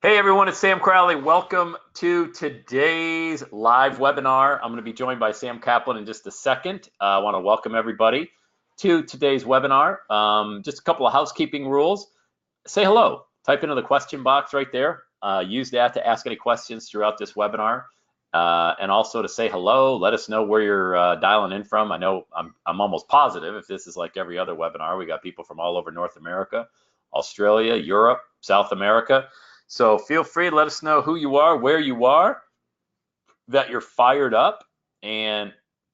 Hey everyone, it's Sam Crowley. Welcome to today's live webinar. I'm going to be joined by Sam Kaplan in just a second. I want to welcome everybody to today's webinar. Just a couple of housekeeping rules. Say hello. Type into the question box right there. Use that to ask any questions throughout this webinar. And also to say hello, let us know where you're dialing in from. I know I'm almost positive if this is like every other webinar, we got people from all over North America, Australia, Europe, South America. So feel free to let us know who you are, where you are, that you're fired up. And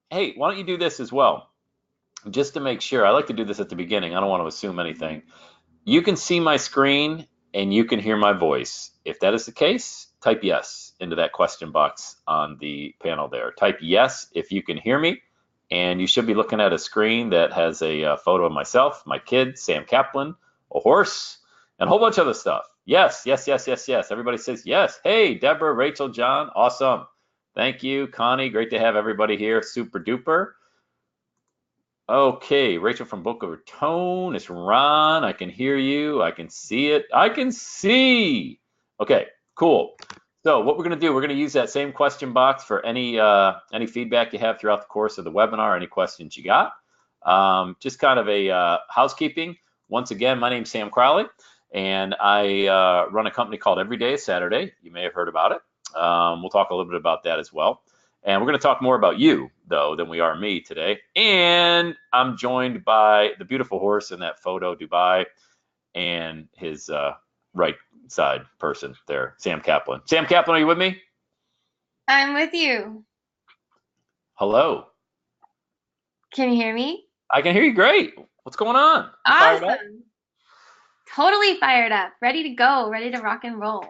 hey, why don't you do this as well? Just to make sure, I like to do this at the beginning. I don't want to assume anything. You can see my screen and you can hear my voice. If that is the case, type yes into that question box on the panel there. Type yes if you can hear me. And you should be looking at a screen that has a photo of myself, my kid, Sam Kaplan, a horse, and a whole bunch of other stuff. Yes, yes, yes, yes, yes. Everybody says yes. Hey, Deborah, Rachel, John, awesome. Thank you, Connie. Great to have everybody here. Super duper. Okay, Rachel from Boca Raton. It's Ron. I can hear you. I can see it. I can see. Okay, cool. So what we're going to do, we're going to use that same question box for any feedback you have throughout the course of the webinar, any questions you got. Just kind of a housekeeping. Once again, my name's Sam Crowley, and I run a company called Every Day is Saturday. You may have heard about it. We'll talk a little bit about that as well. And we're going to talk more about you, though, than we are me today. And I'm joined by the beautiful horse in that photo, Dubai, and his right side person there, Sam Kaplan. Sam Kaplan, are you with me? I'm with you. Hello. Can you hear me? I can hear you great. What's going on? You fired up? Awesome. Totally fired up. Ready to go. Ready to rock and roll.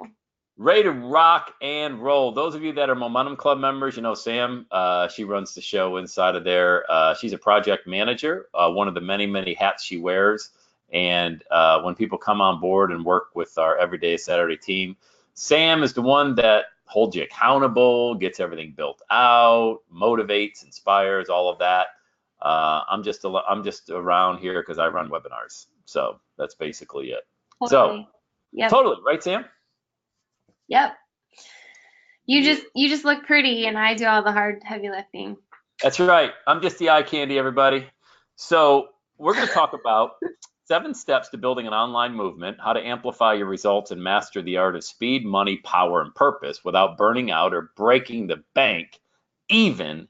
Ready to rock and roll. Those of you that are Momentum Club members, you know Sam. She runs the show inside of there. She's a project manager, one of the many, many hats she wears. And when people come on board and work with our Everyday Saturday team, Sam is the one that holds you accountable, gets everything built out, motivates, inspires, all of that. I'm just around here because I run webinars. So that's basically it. So Totally. Yep. totally, right, Sam? Yep. You just look pretty and I do all the hard heavy lifting. That's right. I'm just the eye candy, everybody. So we're going to talk about 7 steps to building an online movement, how to amplify your results and master the art of speed, money, power, and purpose without burning out or breaking the bank, even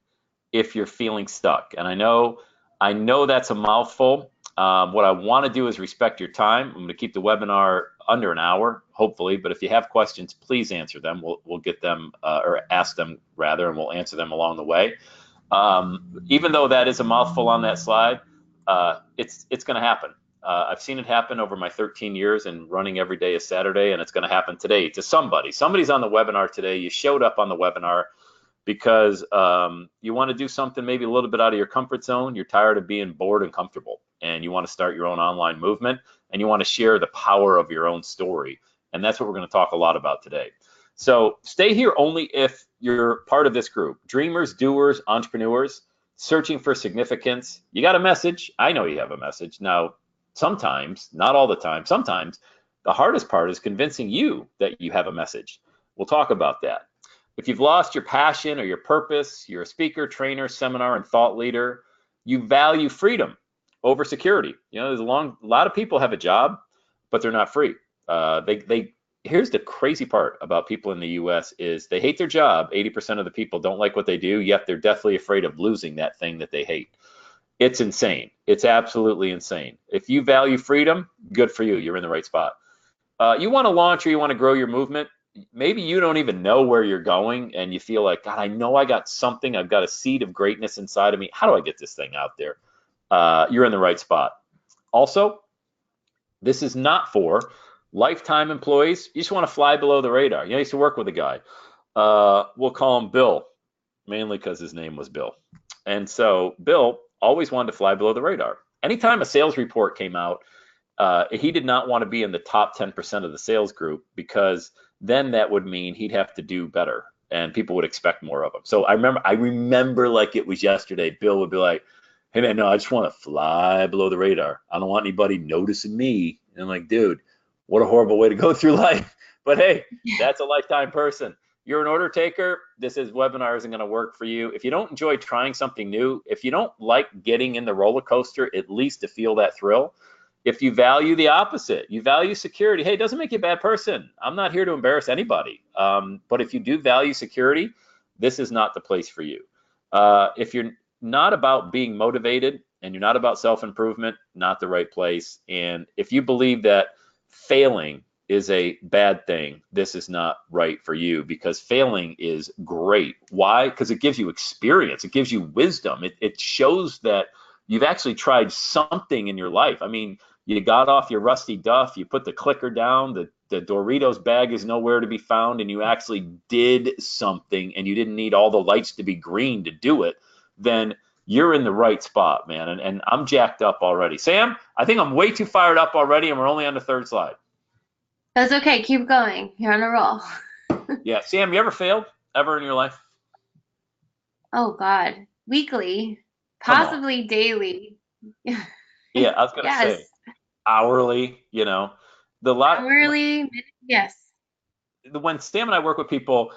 if you're feeling stuck. And I know that's a mouthful. What I want to do is respect your time. I'm going to keep the webinar under an hour, hopefully. But if you have questions, please answer them. We'll get them or ask them rather, and we'll answer them along the way. Even though that is a mouthful on that slide, it's going to happen. I've seen it happen over my 13 years and running every day is Saturday, and it's going to happen today to somebody. Somebody's on the webinar today. You showed up on the webinar because you want to do something maybe a little bit out of your comfort zone. You're tired of being bored and comfortable, and you want to start your own online movement, and you want to share the power of your own story. And that's what we're going to talk a lot about today. So stay here only if you're part of this group. Dreamers, doers, entrepreneurs, searching for significance. You got a message. I know you have a message. Now, sometimes, not all the time, sometimes the hardest part is convincing you that you have a message. We'll talk about that. If you've lost your passion or your purpose, you're a speaker, trainer, seminar, and thought leader, you value freedom over security. You know, there's a lot of people have a job, but they're not free. Here's the crazy part about people in the US is they hate their job. 80% of the people don't like what they do, yet they're deathly afraid of losing that thing that they hate. It's insane. It's absolutely insane. If you value freedom, good for you. You're in the right spot. You want to launch or you want to grow your movement. Maybe you don't even know where you're going and you feel like, God, I know I got something. I've got a seed of greatness inside of me. How do I get this thing out there? You're in the right spot. Also, this is not for lifetime employees. You just want to fly below the radar. You know, I used to work with a guy. We'll call him Bill, mainly because his name was Bill. And so Bill always wanted to fly below the radar. Anytime a sales report came out, he did not want to be in the top 10% of the sales group because then that would mean he'd have to do better and people would expect more of him. So I remember like it was yesterday, Bill would be like, hey man, no, I just want to fly below the radar. I don't want anybody noticing me. And I'm like, dude, what a horrible way to go through life. But hey, that's a lifetime person. You're an order taker. Webinar isn't going to work for you. If you don't enjoy trying something new, if you don't like getting in the roller coaster, at least to feel that thrill, if you value the opposite, you value security, hey, it doesn't make you a bad person. I'm not here to embarrass anybody. But if you do value security, this is not the place for you. If you're not about being motivated and you're not about self-improvement, not the right place. And if you believe that failing is a bad thing, this is not right for you, because failing is great. Why? Because it gives you experience. It gives you wisdom. It shows that you've actually tried something in your life. I mean, you got off your rusty duff, you put the clicker down, the Doritos bag is nowhere to be found, and you actually did something and you didn't need all the lights to be green to do it, then you're in the right spot, man. And I'm jacked up already. Sam, I think I'm way too fired up already, and we're only on the third slide. That's okay. Keep going. You're on a roll. Yeah, Sam, you ever failed ever in your life? Oh God. Weekly, Come on. possibly daily. Yeah, I was gonna Yes. say hourly, the lot Hourly, yes. when Sam and I work with people,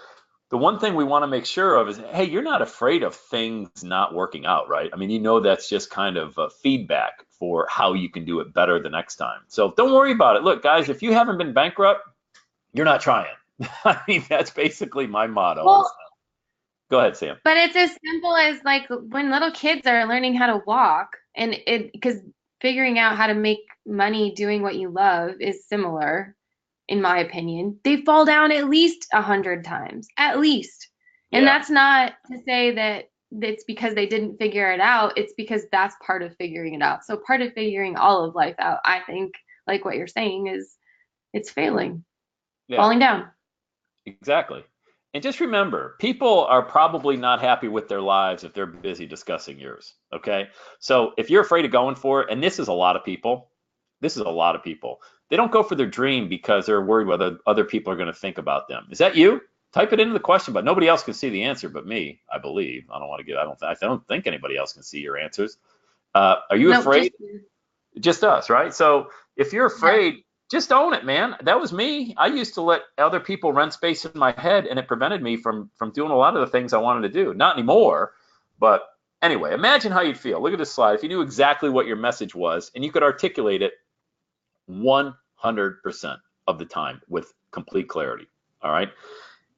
the one thing we want to make sure of is, hey, you're not afraid of things not working out, right? I mean, that's just kind of feedback for how you can do it better the next time. So don't worry about it. Look, guys, if you haven't been bankrupt, you're not trying. I mean, that's basically my motto. Well, Go ahead, Sam. but it's as simple as like when little kids are learning how to walk, and because figuring out how to make money doing what you love is similar, in my opinion. They fall down at least 100 times, at least. And Yeah. that's not to say that it's because they didn't figure it out. It's because that's part of figuring it out. So part of figuring all of life out, I think, like what you're saying, is it's failing, Yeah. falling down. Exactly. And just remember, people are probably not happy with their lives if they're busy discussing yours. Okay. So if you're afraid of going for it, and this is a lot of people, they don't go for their dream because they're worried whether other people are going to think about them. Is that you? Type it into the question, but nobody else can see the answer but me, I believe. I don't think anybody else can see your answers. Are you Nope, afraid? Just us, right? So if you're yes. afraid, just own it, man. That was me. I used to let other people rent space in my head, and it prevented me from doing a lot of the things I wanted to do. Not anymore, but anyway, imagine how you'd feel. Look at this slide. If you knew exactly what your message was and you could articulate it 100% of the time with complete clarity. All right.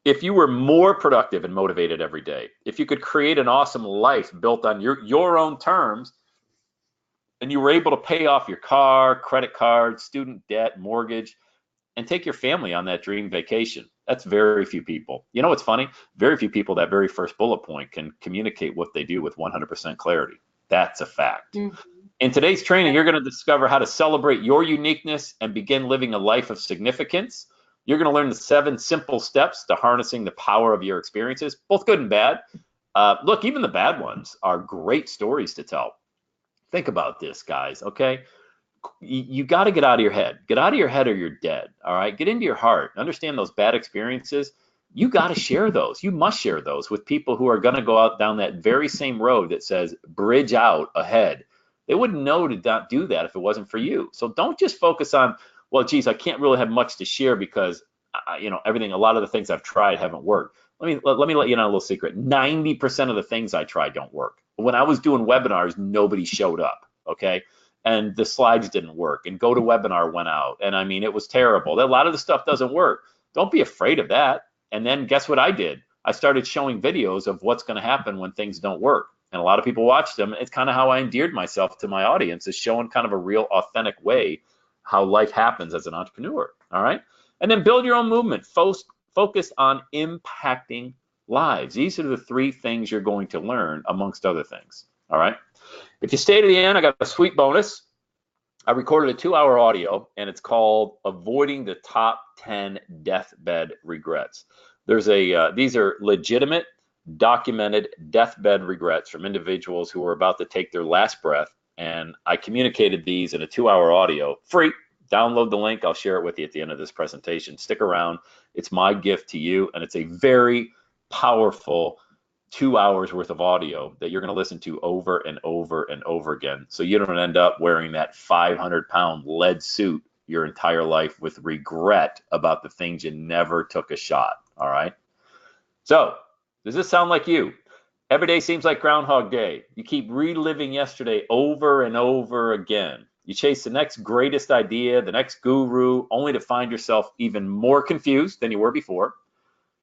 If you were more productive and motivated every day, if you could create an awesome life built on your own terms, and you were able to pay off your car, credit card, student debt, mortgage, and take your family on that dream vacation. That's very few people. You know what's funny? Very few people, that very first bullet point, can communicate what they do with 100% clarity. That's a fact. Mhm. In today's training, you're going to discover how to celebrate your uniqueness and begin living a life of significance. You're going to learn the 7 simple steps to harnessing the power of your experiences, both good and bad. Look, even the bad ones are great stories to tell. Think about this, guys, okay? You got to get out of your head. Get out of your head or you're dead, all right? Get into your heart. Understand those bad experiences. You got to share those. You must share those with people who are going to go out down that very same road that says bridge out ahead. They wouldn't know to not do that if it wasn't for you. So don't just focus on, well, geez, I can't really have much to share because, a lot of the things I've tried haven't worked. Let me let you know a little secret. 90% of the things I try don't work. When I was doing webinars, nobody showed up, okay? And the slides didn't work, and GoToWebinar went out, and I mean, it was terrible. A lot of the stuff doesn't work. Don't be afraid of that. And then guess what I did? I started showing videos of what's going to happen when things don't work, and a lot of people watched them. It's kind of how I endeared myself to my audience, is showing kind of a real authentic way how life happens as an entrepreneur. All right. And then build your own movement. Focus on impacting lives. These are the 3 things you're going to learn, amongst other things. All right. If you stay to the end, I got a sweet bonus. I recorded a 2-hour audio, and it's called Avoiding the Top 10 Deathbed Regrets. These are legitimate, documented deathbed regrets from individuals who are about to take their last breath. And I communicated these in a 2-hour audio, free. Download the link. I'll share it with you at the end of this presentation. Stick around. It's my gift to you, and it's a very powerful 2 hours worth of audio that you're going to listen to over and over and over again, so you don't end up wearing that 500-pound lead suit your entire life with regret about the things you never took a shot. All right. So, does this sound like you? Every day seems like Groundhog Day. You keep reliving yesterday over and over again. You chase the next greatest idea, the next guru, only to find yourself even more confused than you were before.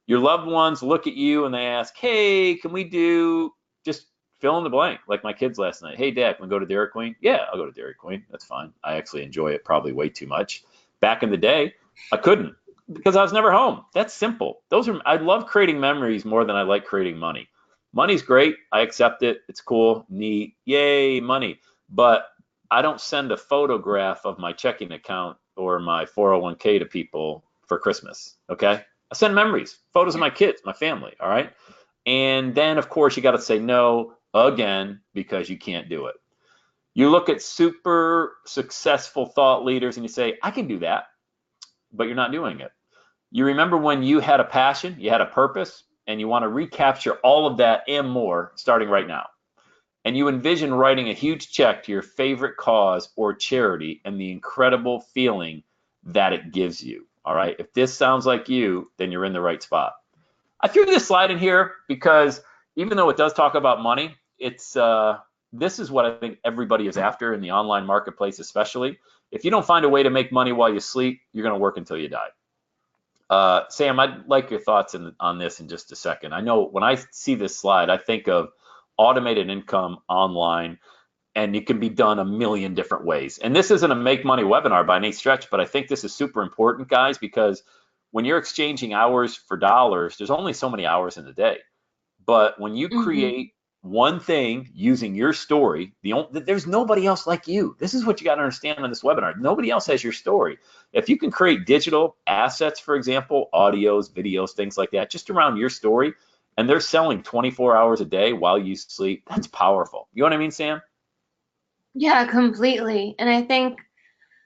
Your loved ones look at you and they ask, hey, can we do just fill in the blank? Like my kids last night. Hey, Dad, can we go to Dairy Queen? Yeah, I'll go to Dairy Queen. That's fine. I actually enjoy it probably way too much. Back in the day, I couldn't because I was never home. That's simple. I love creating memories more than I like creating money. Money's great. I accept it. It's cool, neat. Yay, money. But I don't send a photograph of my checking account or my 401k to people for Christmas. Okay. I send memories, photos of my kids, my family. All right. And then, of course, you got to say no again because you can't do it. You look at super successful thought leaders and you say, I can do that, but you're not doing it. You remember when you had a passion, you had a purpose, and you want to recapture all of that and more starting right now. And you envision writing a huge check to your favorite cause or charity and the incredible feeling that it gives you. All right. If this sounds like you, then you're in the right spot. I threw this slide in here because even though it does talk about money, this is what I think everybody is after in the online marketplace, especially. If you don't find a way to make money while you sleep, you're going to work until you die. Sam, I'd like your thoughts on this in just a second. I know when I see this slide, I think of automated income online, and it can be done a million different ways. And this isn't a make money webinar by any stretch, but I think this is super important, guys, because when you're exchanging hours for dollars, there's only so many hours in the day. But when you create one thing using your story, there's nobody else like you. This is what you got to understand on this webinar. Nobody else has your story. If you can create digital assets, for example, audios, videos, things like that, just around your story, and they're selling 24 hours a day while you sleep, that's powerful. You know what I mean, Sam? Yeah, completely. And I think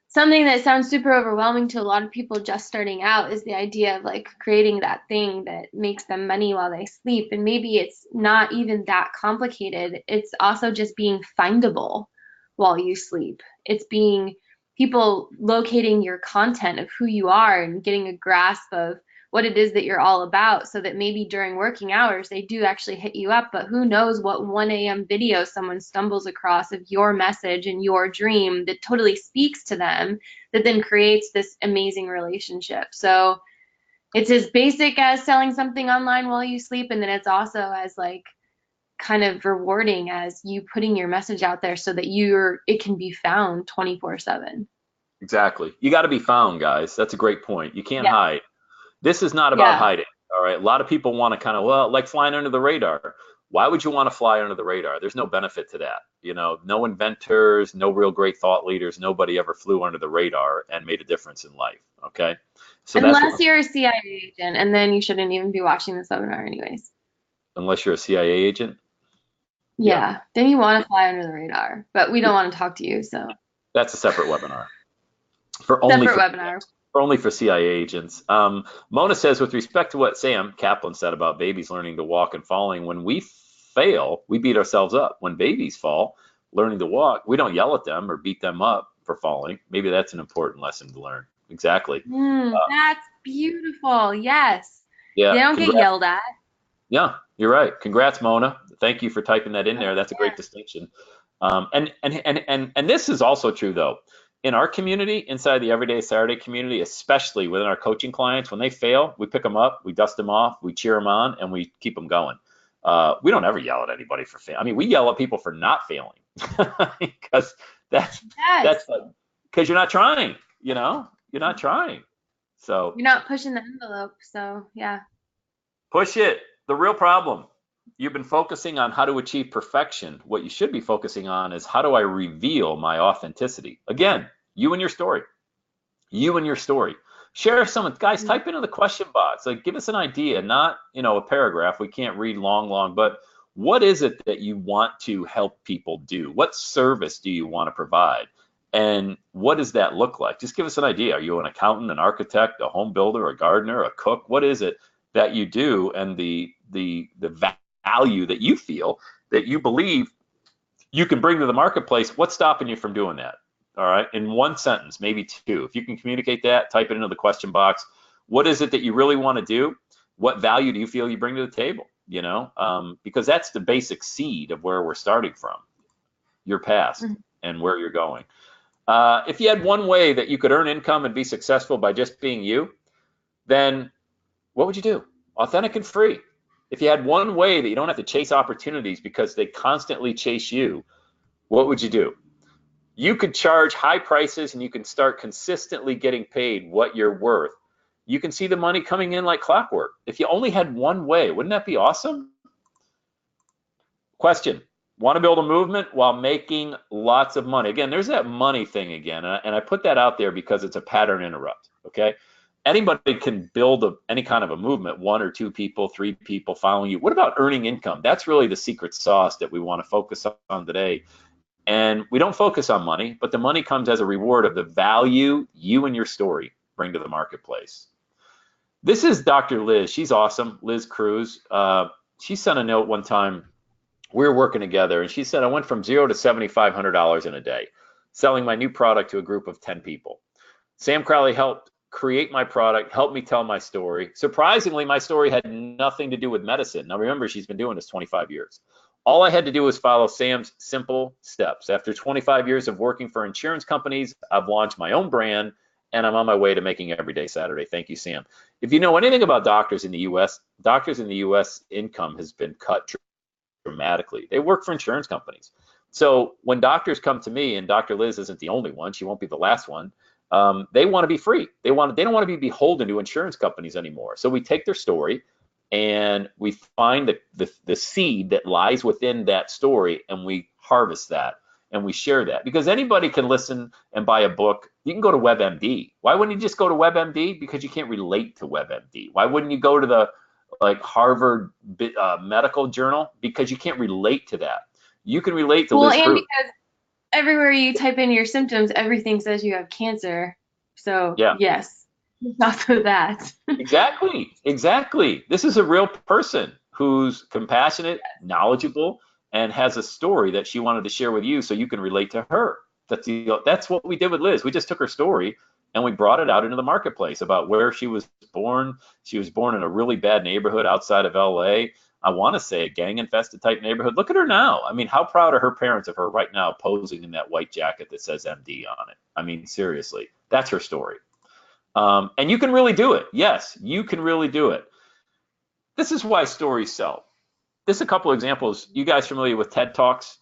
something that sounds super overwhelming to a lot of people just starting out is the idea of like creating that thing that makes them money while they sleep. And maybe it's not even that complicated. It's also just being findable while you sleep. It's being people locating your content of who you are and getting a grasp of what it is that you're all about so that maybe during working hours they do actually hit you up, but who knows what 1 a.m. video someone stumbles across of your message and your dream that totally speaks to them that then creates this amazing relationship. So it's as basic as selling something online while you sleep, and then it's also as like kind of rewarding as you putting your message out there so that it can be found 24/7. Exactly. You got to be found, guys. That's a great point. You can't Yeah. hide. This is not about Yeah. hiding. All right. A lot of people want to kind of, well, like flying under the radar. Why would you want to fly under the radar? There's no benefit to that. You know, no inventors, no real great thought leaders, nobody ever flew under the radar and made a difference in life. Okay. So that's Unless what, you're a CIA agent, and then you shouldn't even be watching this webinar anyways. unless you're a CIA agent. Yeah. Yeah, then you want to fly under the radar, but we don't want to talk to you, so That's a separate webinar separate webinar. only for CIA agents. Mona says, with respect to what Sam Kaplan said about babies learning to walk and falling, when we fail, we beat ourselves up. When babies fall, learning to walk, we don't yell at them or beat them up for falling. Maybe that's an important lesson to learn. Exactly. That's beautiful. Yes. Yeah. They don't get yelled at. Yeah, you're right. Congrats, Mona. Thank you for typing that in there. That's a great distinction. And this is also true though. In our community, inside the Everyday Saturday community, especially within our coaching clients, when they fail, we pick them up, we dust them off, we cheer them on, and we keep them going. We don't ever yell at anybody for failing. I mean, we yell at people for not failing because that's because you're not trying. You know, you're not trying. So You're not pushing the envelope, so yeah. push it. The real problem. You've been focusing on how to achieve perfection. What you should be focusing on is how do I reveal my authenticity? Again, you and your story. You and your story. Share some, guys, type into the question box. Like, give us an idea, not, a paragraph. We can't read long, but what is it that you want to help people do? What service do you want to provide? And what does that look like? Just give us an idea. Are you an accountant, an architect, a home builder, a gardener, a cook? What is it that you do, and the value that you feel, that you believe you can bring to the marketplace? What's stopping you from doing that? all right, in one sentence, maybe two. If you can communicate that, type it into the question box. What is it that you really want to do? What value do you feel you bring to the table? Because that's the basic seed of where we're starting from, your past and where you're going. If you had one way that you could earn income and be successful by just being you, then what would you do? Authentic and free. If you had one way that you don't have to chase opportunities because they constantly chase you, what would you do? You could charge high prices and you can start consistently getting paid what you're worth. You can see the money coming in like clockwork. If you only had one way, wouldn't that be awesome? Question. Want to build a movement while making lots of money? Again, there's that money thing again, and I put that out there because it's a pattern interrupt, okay? Anybody can build any kind of a movement, one or two people, three people following you. What about earning income? That's really the secret sauce that we want to focus on today. And we don't focus on money, but the money comes as a reward of the value you and your story bring to the marketplace. This is Dr. Liz. She's awesome, Liz Cruz. She sent a note one time. We were working together, and she said, I went from $0 to $7,500 in a day, selling my new product to a group of 10 people. Sam Crowley helped create my product, helped me tell my story. Surprisingly, my story had nothing to do with medicine. Now, remember, she's been doing this 25 years. All I had to do was follow Sam's simple steps. After 25 years of working for insurance companies, I've launched my own brand, and I'm on my way to making Everyday Saturday. Thank you, Sam. If you know anything about doctors in the U.S. income has been cut dramatically. They work for insurance companies. So when doctors come to me, and Dr. Liz isn't the only one, she won't be the last one, they want to be free. They don't want to be beholden to insurance companies anymore. So we take their story and we find the seed that lies within that story, and we harvest that and we share that. Because anybody can listen and buy a book. You can go to WebMD. Why wouldn't you just go to WebMD? Because you can't relate to WebMD. Why wouldn't you go to the Harvard Medical Journal? Because you can't relate to that. You can relate to Liz Cruz. And because everywhere you type in your symptoms, everything says you have cancer. So yeah. Yes, also that. Exactly. This is a real person who's compassionate, knowledgeable, and has a story that she wanted to share with you so you can relate to her. That's what we did with Liz. We just took her story and we brought it out into the marketplace about where she was born. She was born in a really bad neighborhood outside of LA. I want to say a gang-infested type neighborhood. Look at her now. I mean, how proud are her parents of her right now posing in that white jacket that says MD on it? I mean, seriously, that's her story. And you can really do it. Yes, you can really do it. This is why stories sell. This is a couple examples. You guys familiar with TED Talks?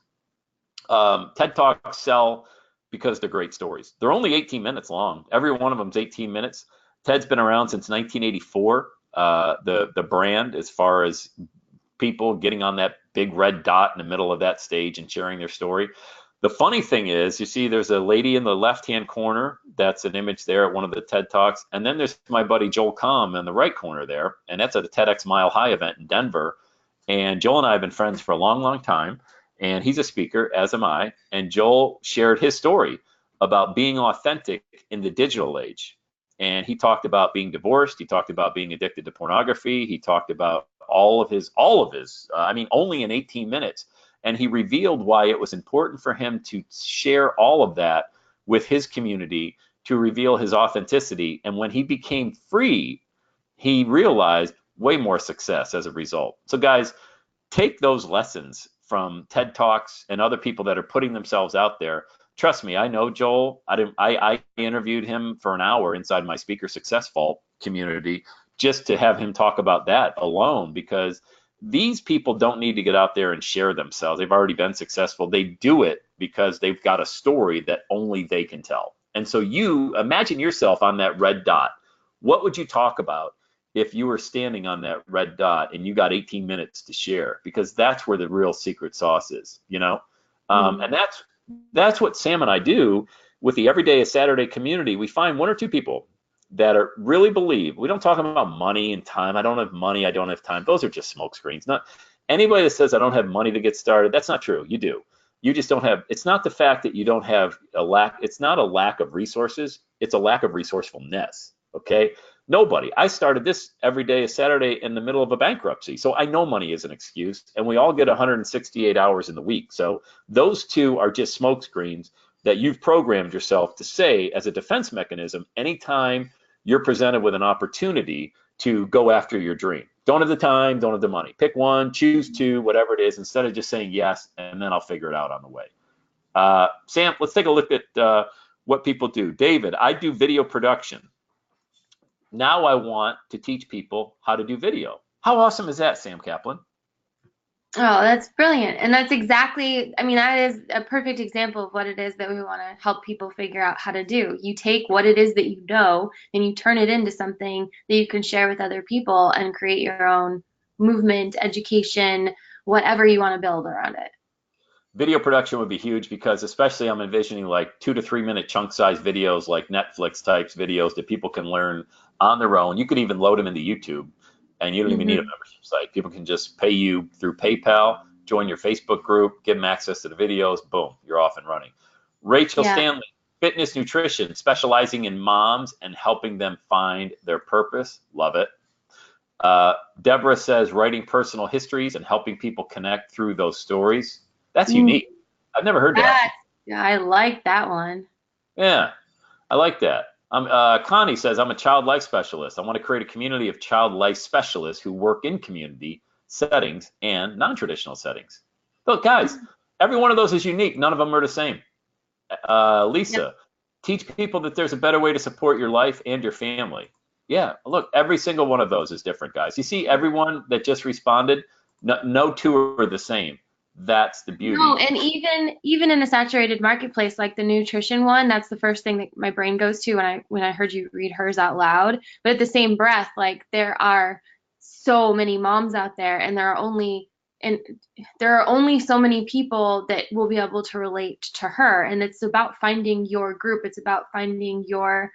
TED Talks sell because they're great stories. They're only 18 minutes long. Every one of them's 18 minutes. TED's been around since 1984. The brand, as far as people getting on that big red dot in the middle of that stage and sharing their story. The funny thing is, you see there's a lady in the left-hand corner. That's an image there at one of the TED Talks. And then there's my buddy Joel Comm in the right corner there. And that's at a TEDx Mile High event in Denver. And Joel and I have been friends for a long, long time. And he's a speaker, as am I. And Joel shared his story about being authentic in the digital age. And he talked about being divorced. He talked about being addicted to pornography. He talked about all of his, only in 18 minutes. And he revealed why it was important for him to share all of that with his community to reveal his authenticity. And when he became free, he realized way more success as a result. So guys, take those lessons from TED Talks and other people that are putting themselves out there. Trust me, I know Joel. I interviewed him for an hour inside my Speaker Success Vault community just to have him talk about that alone, because these people don't need to get out there and share themselves. They've already been successful. They do it because they've got a story that only they can tell. And so you imagine yourself on that red dot. What would you talk about if you were standing on that red dot and you got 18 minutes to share? Because that's where the real secret sauce is, And that's what Sam and I do with the Everyday Saturday community. We find one or two people that are really believe. We don't talk about money and time. I don't have money. I don't have time. Those are just smoke screens. Not anybody that says I don't have money to get started. That's not true. You do. You just don't have. It's not the fact that you don't have a lack. It's not a lack of resources. It's a lack of resourcefulness. Okay. Nobody. I started this Everyday Saturday in the middle of a bankruptcy. So I know money is an excuse, and we all get 168 hours in the week. So those two are just smoke screens that you've programmed yourself to say as a defense mechanism anytime you're presented with an opportunity to go after your dream. Don't have the time, don't have the money. Pick one, choose two, whatever it is, instead of just saying yes, and then I'll figure it out on the way. Sam, let's take a look at what people do. David, I do video production. Now I want to teach people how to do video. How awesome is that, Sam Kaplan? Oh, that's brilliant. And that's exactly, I mean, that is a perfect example of what it is that we want to help people figure out how to do. You take what it is that you know and you turn it into something that you can share with other people and create your own movement, education, whatever you want to build around it. Video production would be huge because especially I'm envisioning like 2 to 3 minute chunk size videos, like Netflix types videos that people can learn on their own. You could even load them into YouTube and you don't even need a Mm-hmm. membership site. People can just pay you through PayPal, join your Facebook group, give them access to the videos, boom, you're off and running. Rachel Yeah. Stanley, fitness nutrition, specializing in moms and helping them find their purpose. Love it. Deborah says writing personal histories and helping people connect through those stories. That's Mm, unique. I've never heard that. that, yeah, I like that one. Yeah, I like that. Connie says, I'm a child life specialist. I want to create a community of child life specialists who work in community settings and non-traditional settings. Look, guys, every one of those is unique. None of them are the same. Yep. Lisa, teach people that there's a better way to support your life and your family. Yeah, look, every single one of those is different, guys. You see, everyone that just responded, no two are the same. That's the No, beauty. and even in a saturated marketplace like the nutrition one, that's the first thing that my brain goes to when I heard you read hers out loud. But at the same breath, like there are so many moms out there, and there are only so many people that will be able to relate to her. And it's about finding your group. It's about finding your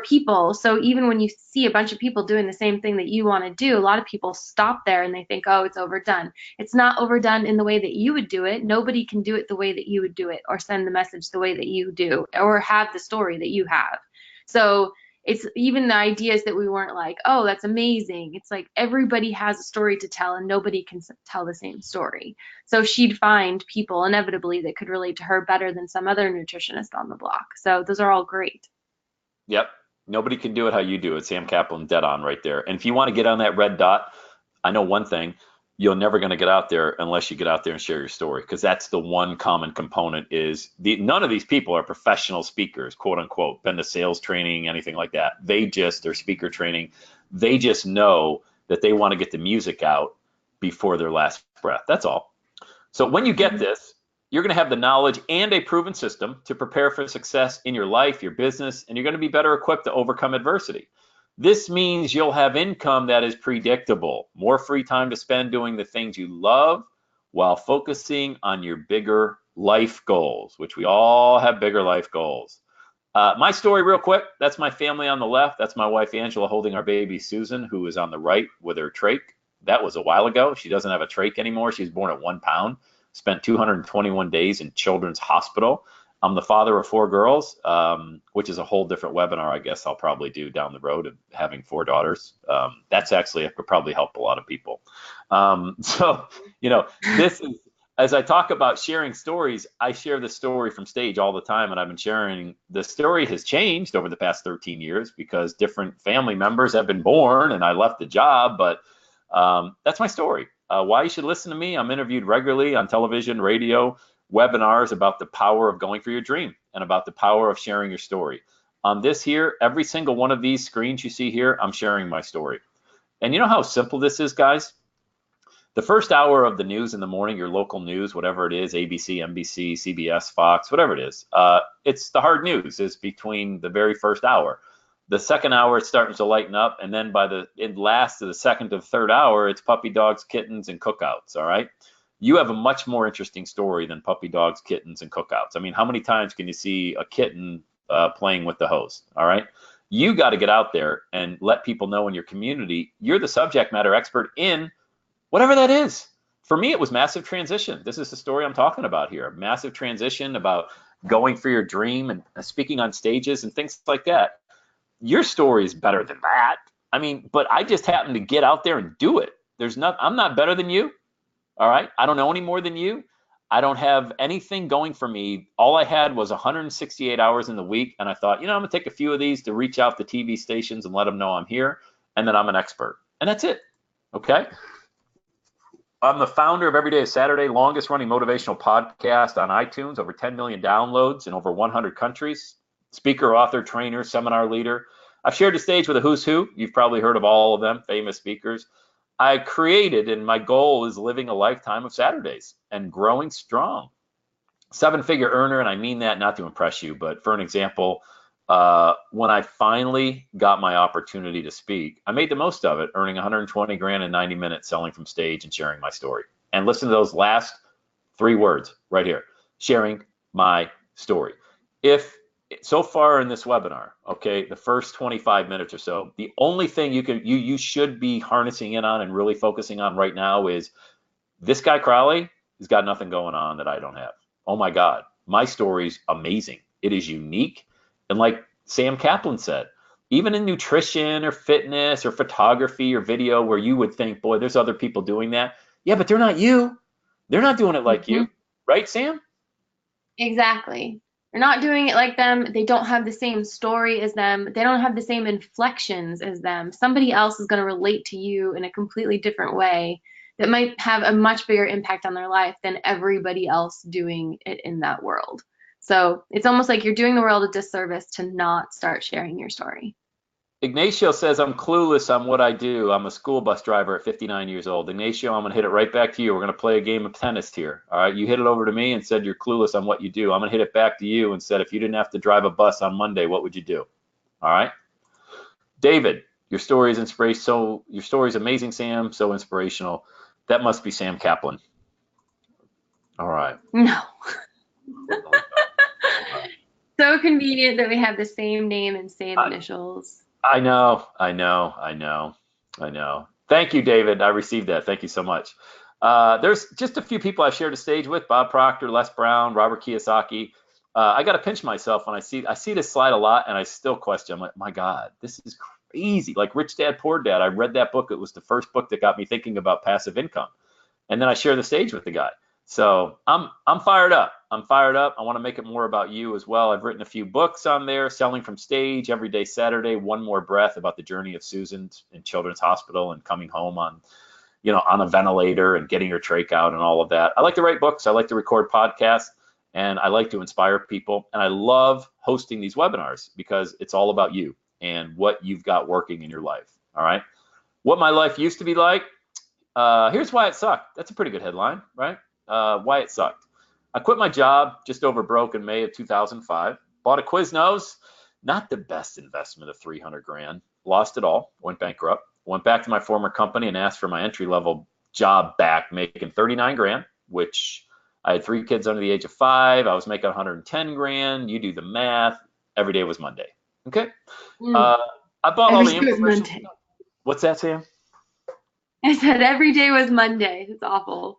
people. So even when you see a bunch of people doing the same thing that you want to do, a lot of people stop there and they think, oh, it's overdone. It's not overdone in the way that you would do it. Nobody can do it the way that you would do it or send the message the way that you do or have the story that you have. So it's even the ideas that we weren't like, oh, that's amazing. It's like everybody has a story to tell and nobody can tell the same story. So she'd find people inevitably that could relate to her better than some other nutritionist on the block. So those are all great. Yep. Nobody can do it how you do it. Sam Kaplan, dead on right there. And if you want to get on that red dot, I know one thing, you're never going to get out there unless you get out there and share your story, because that's the one common component is none of these people are professional speakers, quote unquote, been to sales training, anything like that. They're speaker training. They just know that they want to get the music out before their last breath. That's all. So when you get this, you're going to have the knowledge and a proven system to prepare for success in your life, your business, and you're going to be better equipped to overcome adversity. This means you'll have income that is predictable, more free time to spend doing the things you love while focusing on your bigger life goals, which we all have bigger life goals. My story, real quick, that's my family on the left. That's my wife, Angela, holding our baby, Susan, who is on the right with her trach. That was a while ago. She doesn't have a trach anymore. She was born at 1 pound, spent 221 days in Children's Hospital. I'm the father of 4 girls, which is a whole different webinar, I guess I'll probably do down the road of having 4 daughters. That's actually, it could probably help a lot of people. So, this is, as I talk about sharing stories, I share the story from stage all the time, and I've been sharing. The story has changed over the past 13 years because different family members have been born and I left the job, but that's my story. Why you should listen to me. I'm interviewed regularly on television, radio, webinars about the power of going for your dream and about the power of sharing your story. On this here, every single one of these screens you see here, I'm sharing my story. And you know how simple this is, guys? The first hour of the news in the morning, your local news, whatever it is, ABC, NBC, CBS, Fox, whatever it is, it's the hard news is between the very first hour. The second hour, it's starting to lighten up, and then by it lasts to the second to the third hour, it's puppy dogs, kittens, and cookouts, all right? You have a much more interesting story than puppy dogs, kittens, and cookouts. I mean, how many times can you see a kitten playing with the host, all right? You got to get out there and let people know in your community you're the subject matter expert in whatever that is. For me, it was massive transition. This is the story I'm talking about here. Massive transition about going for your dream and speaking on stages and things like that. Your story is better than that. I mean, but I just happen to get out there and do it. I'm not better than you. All right. I don't know any more than you. I don't have anything going for me. All I had was 168 hours in the week. And I thought, I'm going to take a few of these to reach out to TV stations and let them know I'm here and that I'm an expert. And that's it. Okay. I'm the founder of Every Day is Saturday, longest running motivational podcast on iTunes, over 10 million downloads in over 100 countries. Speaker, author, trainer, seminar leader. I've shared the stage with a who's who. You've probably heard of all of them, famous speakers. I created, and my goal is living a lifetime of Saturdays and growing strong. 7-figure earner, and I mean that not to impress you, but for an example, when I finally got my opportunity to speak, I made the most of it, earning 120 grand in 90 minutes selling from stage and sharing my story. And listen to those last 3 words right here, sharing my story. If so far in this webinar, okay, the first 25 minutes or so, the only thing you should be harnessing in on and really focusing on right now is this guy Crowley has got nothing going on that I don't have. Oh my God, my story's amazing. It is unique. And like Sam Kaplan said, even in nutrition or fitness or photography or video where you would think, boy, there's other people doing that. Yeah, but they're not you. They're not doing it like you. Right, Sam? Exactly. They're not doing it like them. They don't have the same story as them. They don't have the same inflections as them. Somebody else is going to relate to you in a completely different way that might have a much bigger impact on their life than everybody else doing it in that world. So it's almost like you're doing the world a disservice to not start sharing your story. Ignacio says, I'm clueless on what I do. I'm a school bus driver at 59 years old. Ignacio, I'm going to hit it right back to you. We're going to play a game of tennis here. All right. You hit it over to me and said you're clueless on what you do. I'm going to hit it back to you and said, if you didn't have to drive a bus on Monday, what would you do? All right. David, your story is inspiration. So your story is amazing, Sam. So inspirational. That must be Sam Kaplan. All right. No. So convenient that we have the same name and same initials. I know. Thank you, David. I received that. Thank you so much. There's just a few people I've shared a stage with: Bob Proctor, Les Brown, Robert Kiyosaki. I got to pinch myself when I see this slide a lot, and I still question. I'm like, my God, this is crazy. Like Rich Dad, Poor Dad. I read that book. It was the first book that got me thinking about passive income, and then I share the stage with the guy. So I'm fired up. I want to make it more about you as well. I've written a few books on there: Selling from Stage, Every Day Saturday, One More Breath, about the journey of Susan in Children's Hospital and coming home on a ventilator and getting her trach out and all of that. I like to write books. I like to record podcasts, and I like to inspire people. And I love hosting these webinars because it's all about you and what you've got working in your life. All right. What my life used to be like. Here's why it sucked. That's a pretty good headline, right? Why it sucked. I quit my job just over broke in May of 2005. Bought a Quiznos, not the best investment of 300 grand. Lost it all, went bankrupt. Went back to my former company and asked for my entry-level job back, making 39 grand, which I had 3 kids under the age of 5. I was making 110 grand. You do the math. Every day was Monday. Okay. I bought all the infomercials. What's that, Sam? I said every day was Monday. It's awful.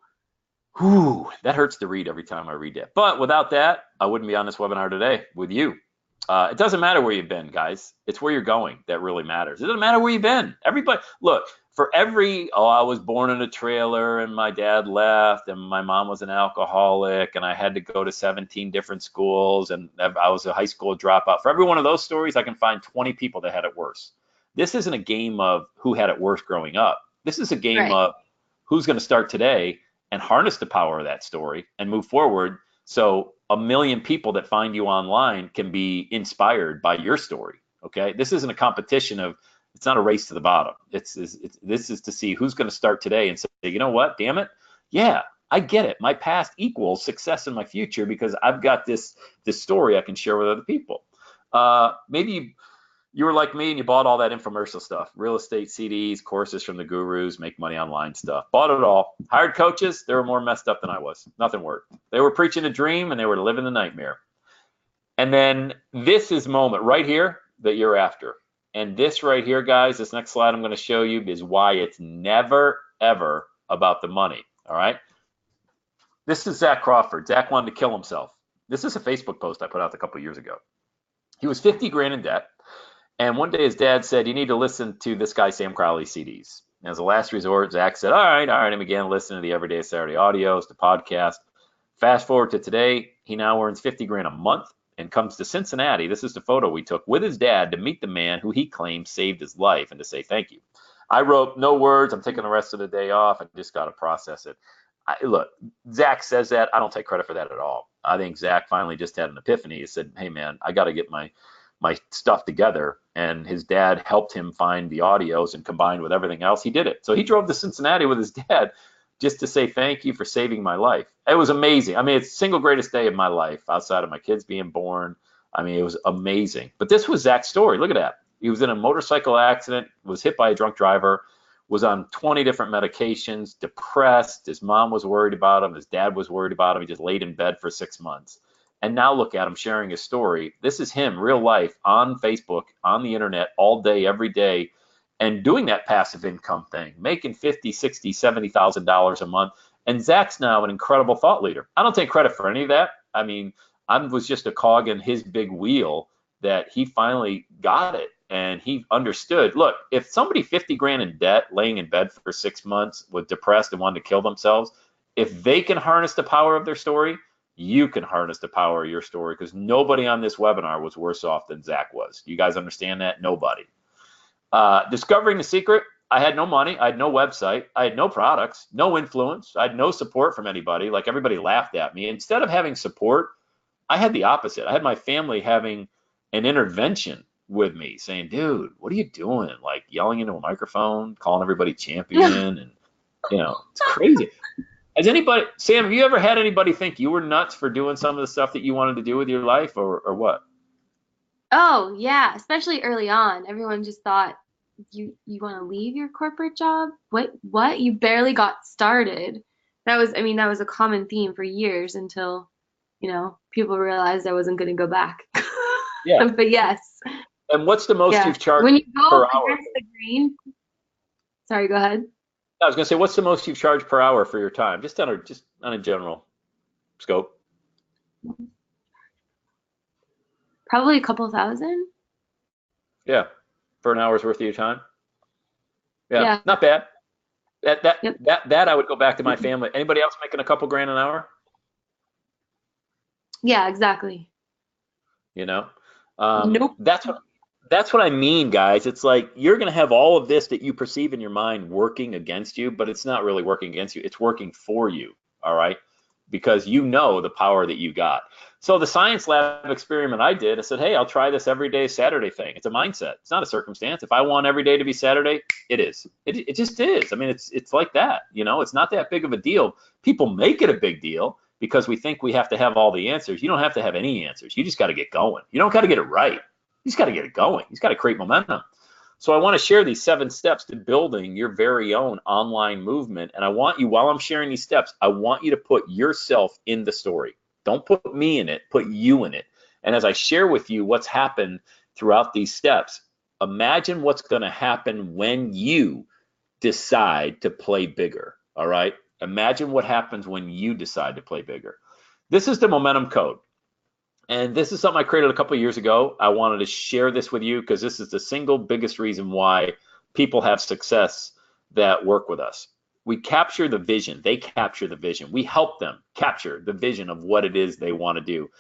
Whew, that hurts to read every time I read that. But without that, I wouldn't be on this webinar today with you. It doesn't matter where you've been, guys. It's where you're going that really matters. It doesn't matter where you've been. Everybody, look, for every, I was born in a trailer and my dad left and my mom was an alcoholic and I had to go to 17 different schools and I was a high school dropout. For every one of those stories, I can find 20 people that had it worse. This isn't a game of who had it worse growing up. This is a game of who's going to start today and harness the power of that story and move forward so a million people that find you online can be inspired by your story, okay? This isn't a competition it's not a race to the bottom. This is to see who's going to start today and say, you know what, damn it, yeah, I get it. My past equals success in my future because I've got this story I can share with other people. Maybe you were like me and you bought all that infomercial stuff, real estate CDs, courses from the gurus, make money online stuff. Bought it all. Hired coaches. They were more messed up than I was. Nothing worked. They were preaching a dream and they were living the nightmare. And then this is moment right here that you're after. And this right here, guys, this next slide I'm going to show you is why it's never, ever about the money. All right. This is Zach Crawford. Zach wanted to kill himself. This is a Facebook post I put out a couple of years ago. He was 50 grand in debt. And one day his dad said, you need to listen to this guy, Sam Crowley CDs. And as a last resort, Zach said, all right. And began listening to the Everyday Saturday audios, the podcast. Fast forward to today, he now earns 50 grand a month and comes to Cincinnati. This is the photo we took with his dad to meet the man who he claims saved his life and to say thank you. I wrote no words. I'm taking the rest of the day off. I just got to process it. Look, Zach says that. I don't take credit for that at all. I think Zach finally just had an epiphany. He said, hey, man, I got to get my stuff together. And his dad helped him find the audios, and combined with everything else, he did it. So he drove to Cincinnati with his dad just to say thank you for saving my life. It was amazing. I mean, it's the single greatest day of my life outside of my kids being born. I mean, it was amazing. But this was Zach's story. Look at that. He was in a motorcycle accident, was hit by a drunk driver, was on 20 different medications, depressed. His mom was worried about him. His dad was worried about him. He just laid in bed for 6 months. And now look at him sharing his story. This is him, real life, on Facebook, on the internet, all day, every day, and doing that passive income thing, making $50,000, $60,000, $70,000 a month. And Zach's now an incredible thought leader. I don't take credit for any of that. I mean, I was just a cog in his big wheel that he finally got it. And he understood, look, if somebody 50 grand in debt, laying in bed for 6 months, was depressed and wanted to kill themselves, if they can harness the power of their story, you can harness the power of your story, because nobody on this webinar was worse off than Zach was. You guys understand that? Nobody. Discovering the secret, I had no money. I had no website. I had no products, no influence. I had no support from anybody. Like, everybody laughed at me. Instead of having support, I had the opposite. I had my family having an intervention with me, saying, dude, what are you doing? Like, yelling into a microphone, calling everybody champion, and it's crazy. Has anybody, Sam, have you ever had anybody think you were nuts for doing some of the stuff that you wanted to do with your life, or what? Oh, yeah, especially early on. Everyone just thought, you want to leave your corporate job? What? You barely got started. That was a common theme for years until, people realized I wasn't going to go back. Yeah. But yes. And what's the most you've charged when you go per hour? against the grain? Sorry, go ahead. I was going to say, what's the most you've charged per hour for your time? Just on a general scope. Probably a couple thousand. Yeah, for an hour's worth of your time. Yeah. Not bad. Yep. That I would go back to my family. Anybody else making a couple grand an hour? Yeah, exactly. Nope. That's what I mean, guys. It's like, you're going to have all of this that you perceive in your mind working against you, but it's not really working against you. It's working for you, all right? Because you know the power that you got. So the science lab experiment I did, I said, hey, I'll try this every day Saturday thing. It's a mindset. It's not a circumstance. If I want every day to be Saturday, it is. It just is. I mean, it's like that. It's not that big of a deal. People make it a big deal because we think we have to have all the answers. You don't have to have any answers. You just got to get going. You don't got to get it right. You just got to get it going. You just got to create momentum. So I want to share these 7 steps to building your very own online movement. And I want you, while I'm sharing these steps, I want you to put yourself in the story. Don't put me in it, put you in it. And as I share with you what's happened throughout these steps, imagine what's going to happen when you decide to play bigger, all right? Imagine what happens when you decide to play bigger. This is the momentum code. And this is something I created a couple of years ago. I wanted to share this with you because this is the single biggest reason why people have success that work with us. We capture the vision. They capture the vision. We help them capture the vision of what it is they want to do.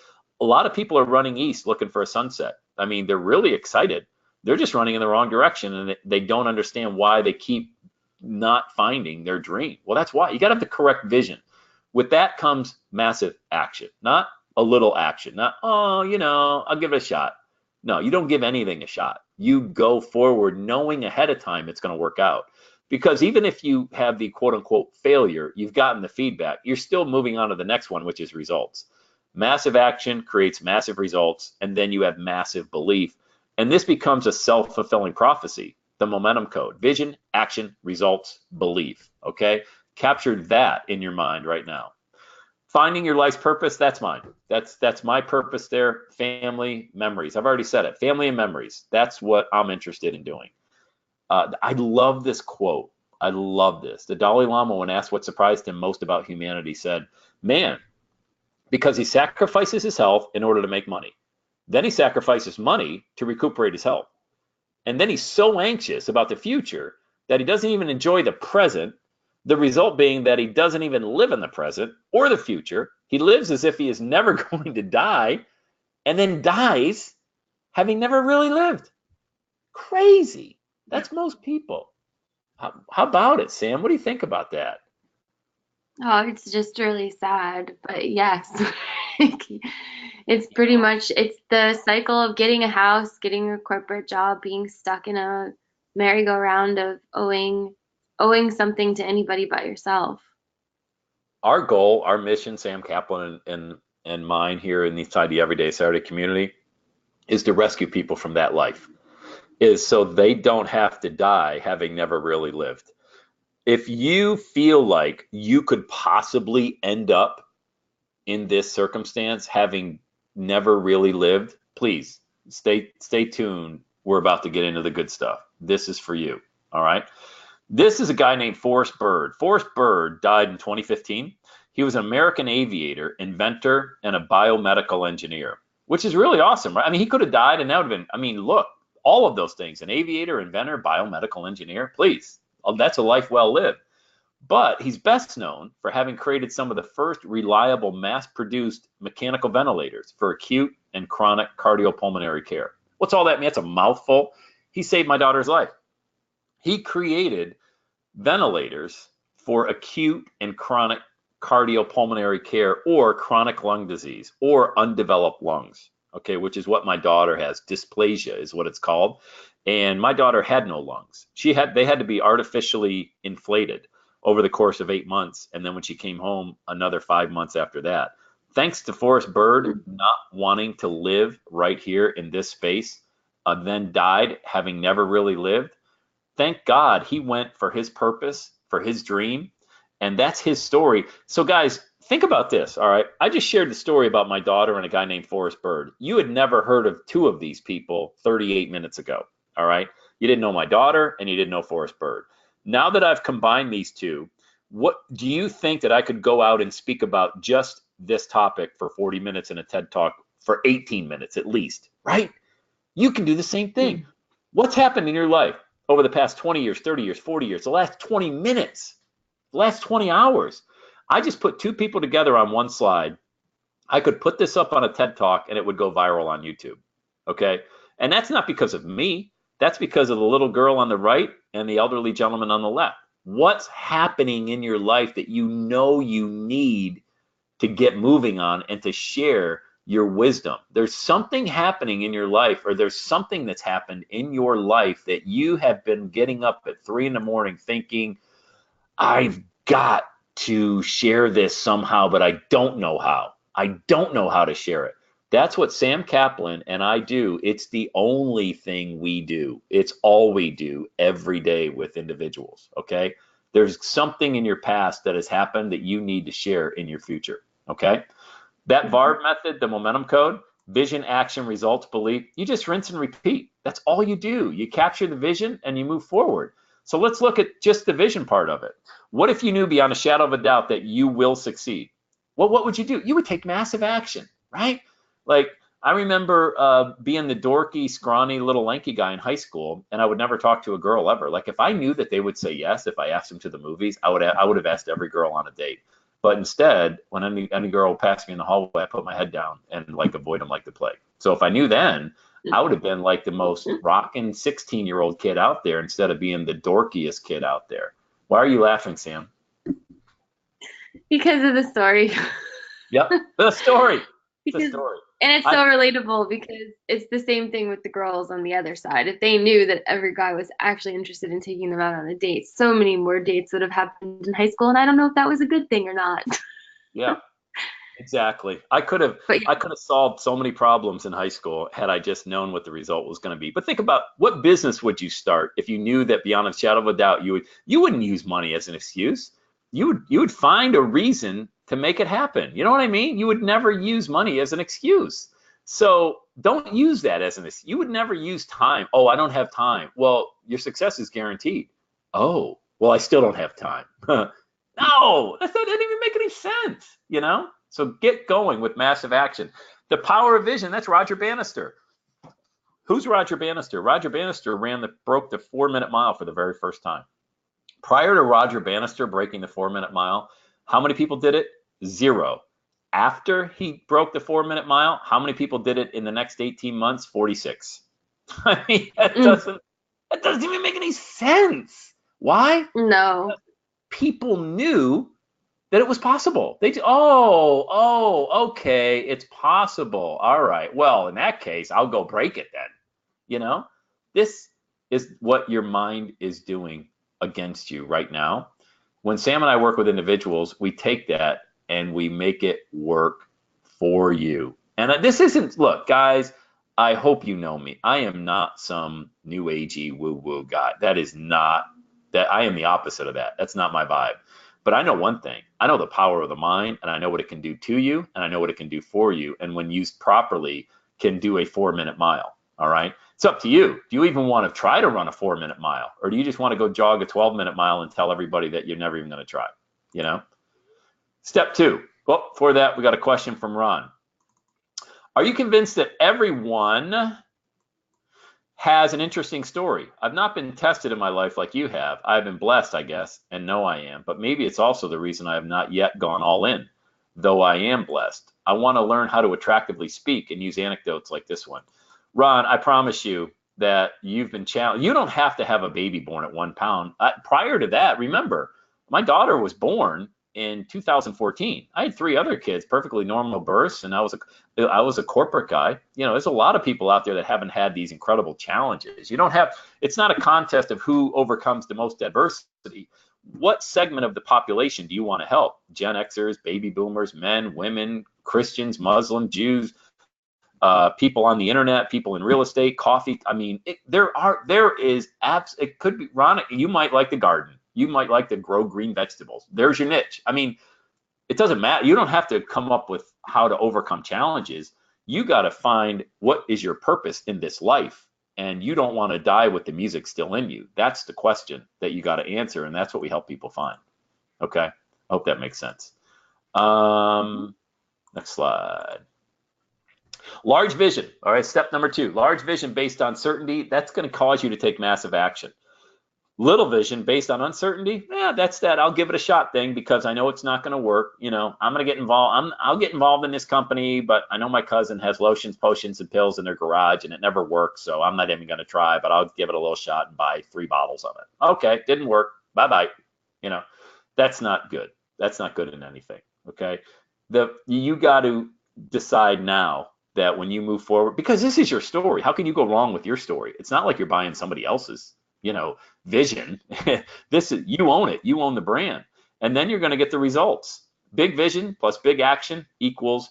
A lot of people are running east looking for a sunset. I mean, they're really excited. They're just running in the wrong direction, and they don't understand why they keep not finding their dream. Well, that's why. You got to have the correct vision. With that comes massive action, not a little action, not, I'll give it a shot. No, you don't give anything a shot. You go forward knowing ahead of time it's going to work out. Because even if you have the quote unquote failure, you've gotten the feedback, you're still moving on to the next one, which is results. Massive action creates massive results, and then you have massive belief. And this becomes a self-fulfilling prophecy, the momentum code: vision, action, results, belief. Okay? Capture that in your mind right now. Finding your life's purpose, that's mine. That's my purpose there. Family, memories. I've already said it. Family and memories. That's what I'm interested in doing. I love this quote. I love this. The Dalai Lama, when asked what surprised him most about humanity, said, man, because he sacrifices his health in order to make money. Then he sacrifices money to recuperate his health. And then he's so anxious about the future that he doesn't even enjoy the present, the result being that he doesn't even live in the present or the future, He lives as if he is never going to die and then dies having never really lived. Crazy. That's most people. How about it, Sam? What do you think about that? Oh, it's just really sad, but yes. It's pretty much it's the cycle of getting a house, getting a corporate job, being stuck in a merry-go-round of owing something to anybody but yourself. Our goal, our mission, Sam Kaplan and mine here inside the Everyday Saturday community, is to rescue people from that life. Is so they don't have to die having never really lived. If you feel like you could possibly end up in this circumstance having never really lived, please stay tuned. We're about to get into the good stuff. This is for you. All right. This is a guy named Forrest Bird. Forrest Bird died in 2015. He was an American aviator, inventor, and a biomedical engineer, which is really awesome, right? I mean, he could have died and that would have been, I mean, look, all of those things, an aviator, inventor, biomedical engineer, please, that's a life well lived. But he's best known for having created some of the first reliable mass-produced mechanical ventilators for acute and chronic cardiopulmonary care. What's all that mean? That's a mouthful. He saved my daughter's life. He created ventilators for acute and chronic cardiopulmonary care or chronic lung disease or undeveloped lungs, okay, which is what my daughter has. Dysplasia is what it's called. And my daughter had no lungs. They had to be artificially inflated over the course of 8 months. And then when she came home, another 5 months after that. Thanks to Forrest Bird not wanting to live right here in this space, then died having never really lived. Thank God he went for his purpose, for his dream, and that's his story. So guys, think about this, all right? I just shared the story about my daughter and a guy named Forrest Bird. You had never heard of two of these people 38 minutes ago, all right? You didn't know my daughter and you didn't know Forrest Bird. Now that I've combined these two, what do you think that I could go out and speak about just this topic for 40 minutes in a TED Talk for 18 minutes at least, right? You can do the same thing. What's happened in your life over the past 20 years, 30 years, 40 years, the last 20 minutes, the last 20 hours? I just put two people together on one slide. I could put this up on a TED Talk and it would go viral on YouTube, okay? And that's not because of me. That's because of the little girl on the right and the elderly gentleman on the left. What's happening in your life that you know you need to get moving on and to share your wisdom? There's something happening in your life, or there's something that's happened in your life that you have been getting up at 3 a.m. thinking, I've got to share this somehow, but I don't know how. I don't know how to share it. That's what Sam Kaplan and I do. It's the only thing we do. It's all we do every day with individuals, okay? There's something in your past that has happened that you need to share in your future, okay? That VARB method, the momentum code, vision, action, results, belief, you just rinse and repeat. That's all you do. You capture the vision and you move forward. So let's look at just the vision part of it. What if you knew beyond a shadow of a doubt that you will succeed? Well, what would you do? You would take massive action, right? Like, I remember being the dorky, scrawny, little lanky guy in high school, and I would never talk to a girl ever. Like, if I knew that they would say yes if I asked them to the movies, I would have asked every girl on a date. But instead, when any girl passed me in the hallway, I put my head down and like avoid them like the plague. So if I knew then, I would have been like the most rocking 16-year-old kid out there instead of being the dorkiest kid out there. Why are you laughing, Sam? Because of the story. Yep, the story. Because, The story. and it's so relatable because it's the same thing with the girls on the other side. If they knew that every guy was actually interested in taking them out on a date, so many more dates would have happened in high school, and I don't know if that was a good thing or not. Yeah, exactly. I could have solved so many problems in high school had I just known what the result was going to be. But think about, what business would you start if you knew that beyond a shadow of a doubt you wouldn't use money as an excuse. You would find a reason to make it happen. You know what I mean? You would never use money as an excuse. So don't use that as an excuse. You would never use time. Oh, I don't have time. Well, your success is guaranteed. Oh, well, I still don't have time. No, that didn't even make any sense, you know? So get going with massive action. The power of vision, that's Roger Bannister. Who's Roger Bannister? Roger Bannister broke the 4-minute mile for the very first time. Prior to Roger Bannister breaking the 4-minute mile, how many people did it? 0. After he broke the 4-minute mile, how many people did it in the next 18 months? 46. I mean, that doesn't even make any sense. Why? No. People knew that it was possible. Okay, it's possible. All right. Well, in that case, I'll go break it then. You know, this is what your mind is doing against you right now. When Sam and I work with individuals, we take that and we make it work for you. And this isn't, look, guys, I hope you know me. I am not some new agey woo woo guy. That is not that. I am the opposite of that. That's not my vibe. But I know one thing. I know the power of the mind, and I know what it can do to you, and I know what it can do for you. And when used properly, can do a 4-minute mile. All right. It's up to you. Do you even want to try to run a 4-minute mile, or do you just want to go jog a 12-minute mile and tell everybody that you're never even going to try? You know. Step 2. Well, for that, we got a question from Ron. Are you convinced that everyone has an interesting story? I've not been tested in my life like you have. I've been blessed, I guess, and know I am. But maybe it's also the reason I have not yet gone all in, though I am blessed. I want to learn how to attractively speak and use anecdotes like this one. Ron, I promise you that you've been challenged. You don't have to have a baby born at 1 pound. Prior to that, remember, my daughter was born in 2014. I had 3 other kids, perfectly normal births, and I was a corporate guy. You know, there's a lot of people out there that haven't had these incredible challenges. It's not a contest of who overcomes the most adversity. What segment of the population do you want to help? Gen Xers, baby boomers, men, women, Christians, Muslims, Jews, people on the internet, people in real estate, coffee. I mean, it could be, Ron, you might like the garden. You might like to grow green vegetables. There's your niche. I mean, it doesn't matter. You don't have to come up with how to overcome challenges. You got to find what is your purpose in this life. And you don't want to die with the music still in you. That's the question that you got to answer. And that's what we help people find. Okay. I hope that makes sense. Next slide. Large vision. All right. Step number 2, large vision based on certainty. That's going to cause you to take massive action. Little vision based on uncertainty, that's that I'll give it a shot thing because I know it's not going to work. You know, I'm going to get involved. I'll get involved in this company, but I know my cousin has lotions, potions, and pills in their garage, and it never works. So I'm not even going to try, but I'll give it a little shot and buy 3 bottles of it. Okay, didn't work. Bye-bye. You know, that's not good. That's not good in anything. Okay, you got to decide now that when you move forward, because this is your story. How can you go wrong with your story? It's not like you're buying somebody else's, vision. You own it. You own the brand. And then you're going to get the results. Big vision plus big action equals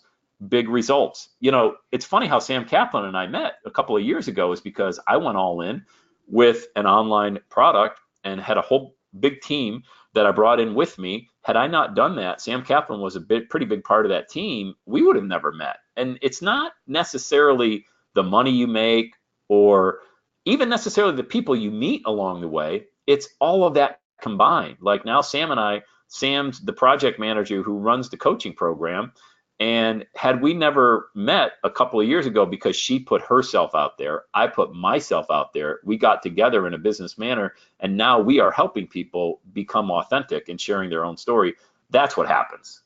big results. It's funny how Sam Kaplan and I met a couple of years ago is because I went all in with an online product and had a whole big team that I brought in with me. Had I not done that, Sam Kaplan was pretty big part of that team. We would have never met. And it's not necessarily the money you make or even necessarily the people you meet along the way. It's all of that combined. Like now Sam's the project manager who runs the coaching program. And had we never met a couple of years ago because she put herself out there, I put myself out there, we got together in a business manner, and now we are helping people become authentic and sharing their own story. That's what happens.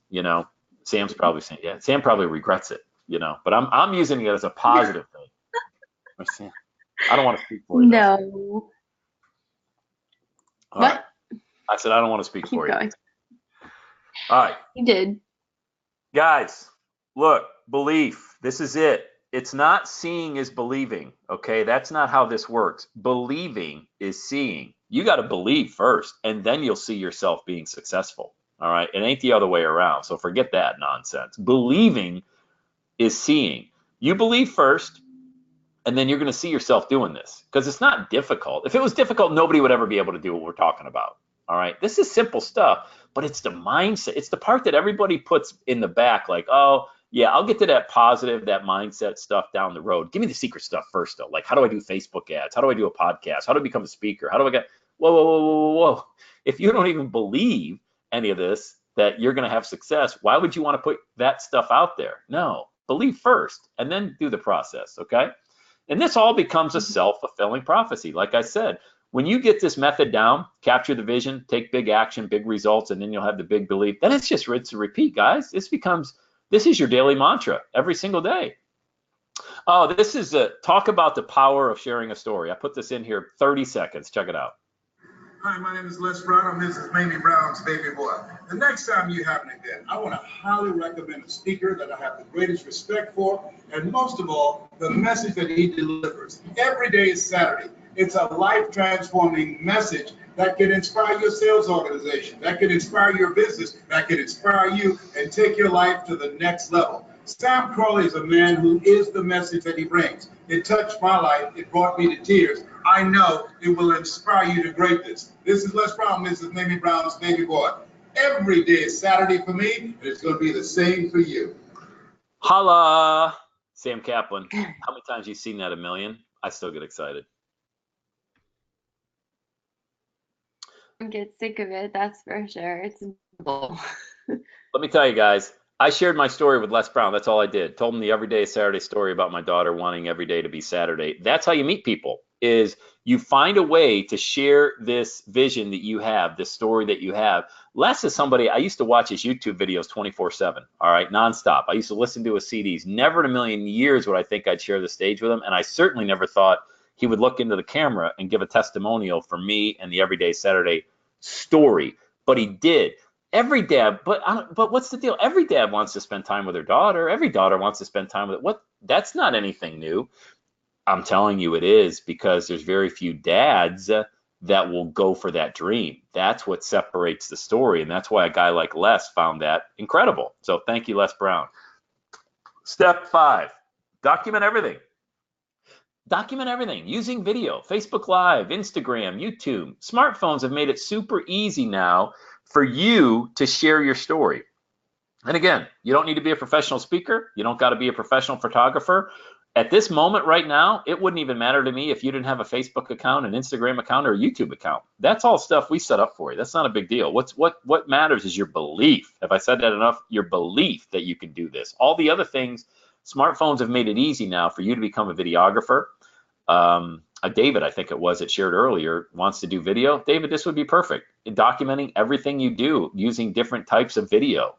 Sam's probably saying, yeah, Sam probably regrets it, but I'm using it as a positive thing. I don't want to speak for you. No. All right. I said I don't want to speak for you. All right. You did. Guys, look, belief. This is it. It's not seeing is believing. Okay, that's not how this works. Believing is seeing. You got to believe first, and then you'll see yourself being successful. All right, it ain't the other way around. So forget that nonsense. Believing is seeing. You believe first, and then you're going to see yourself doing this because it's not difficult. If it was difficult, nobody would ever be able to do what we're talking about. All right, this is simple stuff, but it's the mindset. It's the part that everybody puts in the back, like, oh, yeah, I'll get to that positive, that mindset stuff down the road. Give me the secret stuff first, though. Like, how do I do Facebook ads? How do I do a podcast? How do I become a speaker? How do I get, whoa. If you don't even believe any of this, that you're going to have success, why would you want to put that stuff out there? No, believe first and then do the process, okay? And this all becomes a self-fulfilling prophecy. Like I said, when you get this method down, capture the vision, take big action, big results, and then you'll have the big belief. Then it's just rinse and repeat, guys. This becomes This is your daily mantra every single day. Oh, this is talk about the power of sharing a story. I put this in here, 30 seconds. Check it out. Hi, my name is Les Brown. I'm Mrs. Mamie Brown's baby boy. The next time you have an event, I want to highly recommend a speaker that I have the greatest respect for, and most of all, the message that he delivers. Every day is Saturday. It's a life-transforming message that can inspire your sales organization, that can inspire your business, that can inspire you and take your life to the next level. Sam Crowley is a man who is the message that he brings. It touched my life. It brought me to tears. I know it will inspire you to greatness. This is Les Brown, Mrs. Mamie Brown's baby boy. Every day is Saturday for me, and it's going to be the same for you. Holla, Sam Kaplan. How many times have you seen that? A million? I still get excited. I get sick of it, that's for sure. It's bull. Let me tell you guys, I shared my story with Les Brown. That's all I did. Told him the everyday Saturday story about my daughter wanting every day to be Saturday. That's how you meet people, is you find a way to share this vision that you have, this story that you have. Les is somebody, I used to watch his YouTube videos 24/7, all right, nonstop. I used to listen to his CDs. Never in a million years would I think I'd share the stage with him, and I certainly never thought he would look into the camera and give a testimonial for me and the everyday Saturday story, but he did. Every dad, but what's the deal? Every dad wants to spend time with their daughter. Every daughter wants to spend time with it. What? That's not anything new. I'm telling you it is, because there's very few dads that will go for that dream. That's what separates the story, and that's why a guy like Les found that incredible. So thank you, Les Brown. Step 5, document everything. Document everything using video, Facebook Live, Instagram, YouTube. Smartphones have made it super easy now for you to share your story. And again, you don't need to be a professional speaker. You don't got to be a professional photographer. At this moment right now, it wouldn't even matter to me if you didn't have a Facebook account, an Instagram account, or a YouTube account. That's all stuff we set up for you. That's not a big deal. What matters is your belief. Have I said that enough? Your belief that you can do this. All the other things, smartphones have made it easy now for you to become a videographer. David, I think it was, it shared earlier, wants to do video. David, this would be perfect. Documenting everything you do using different types of video,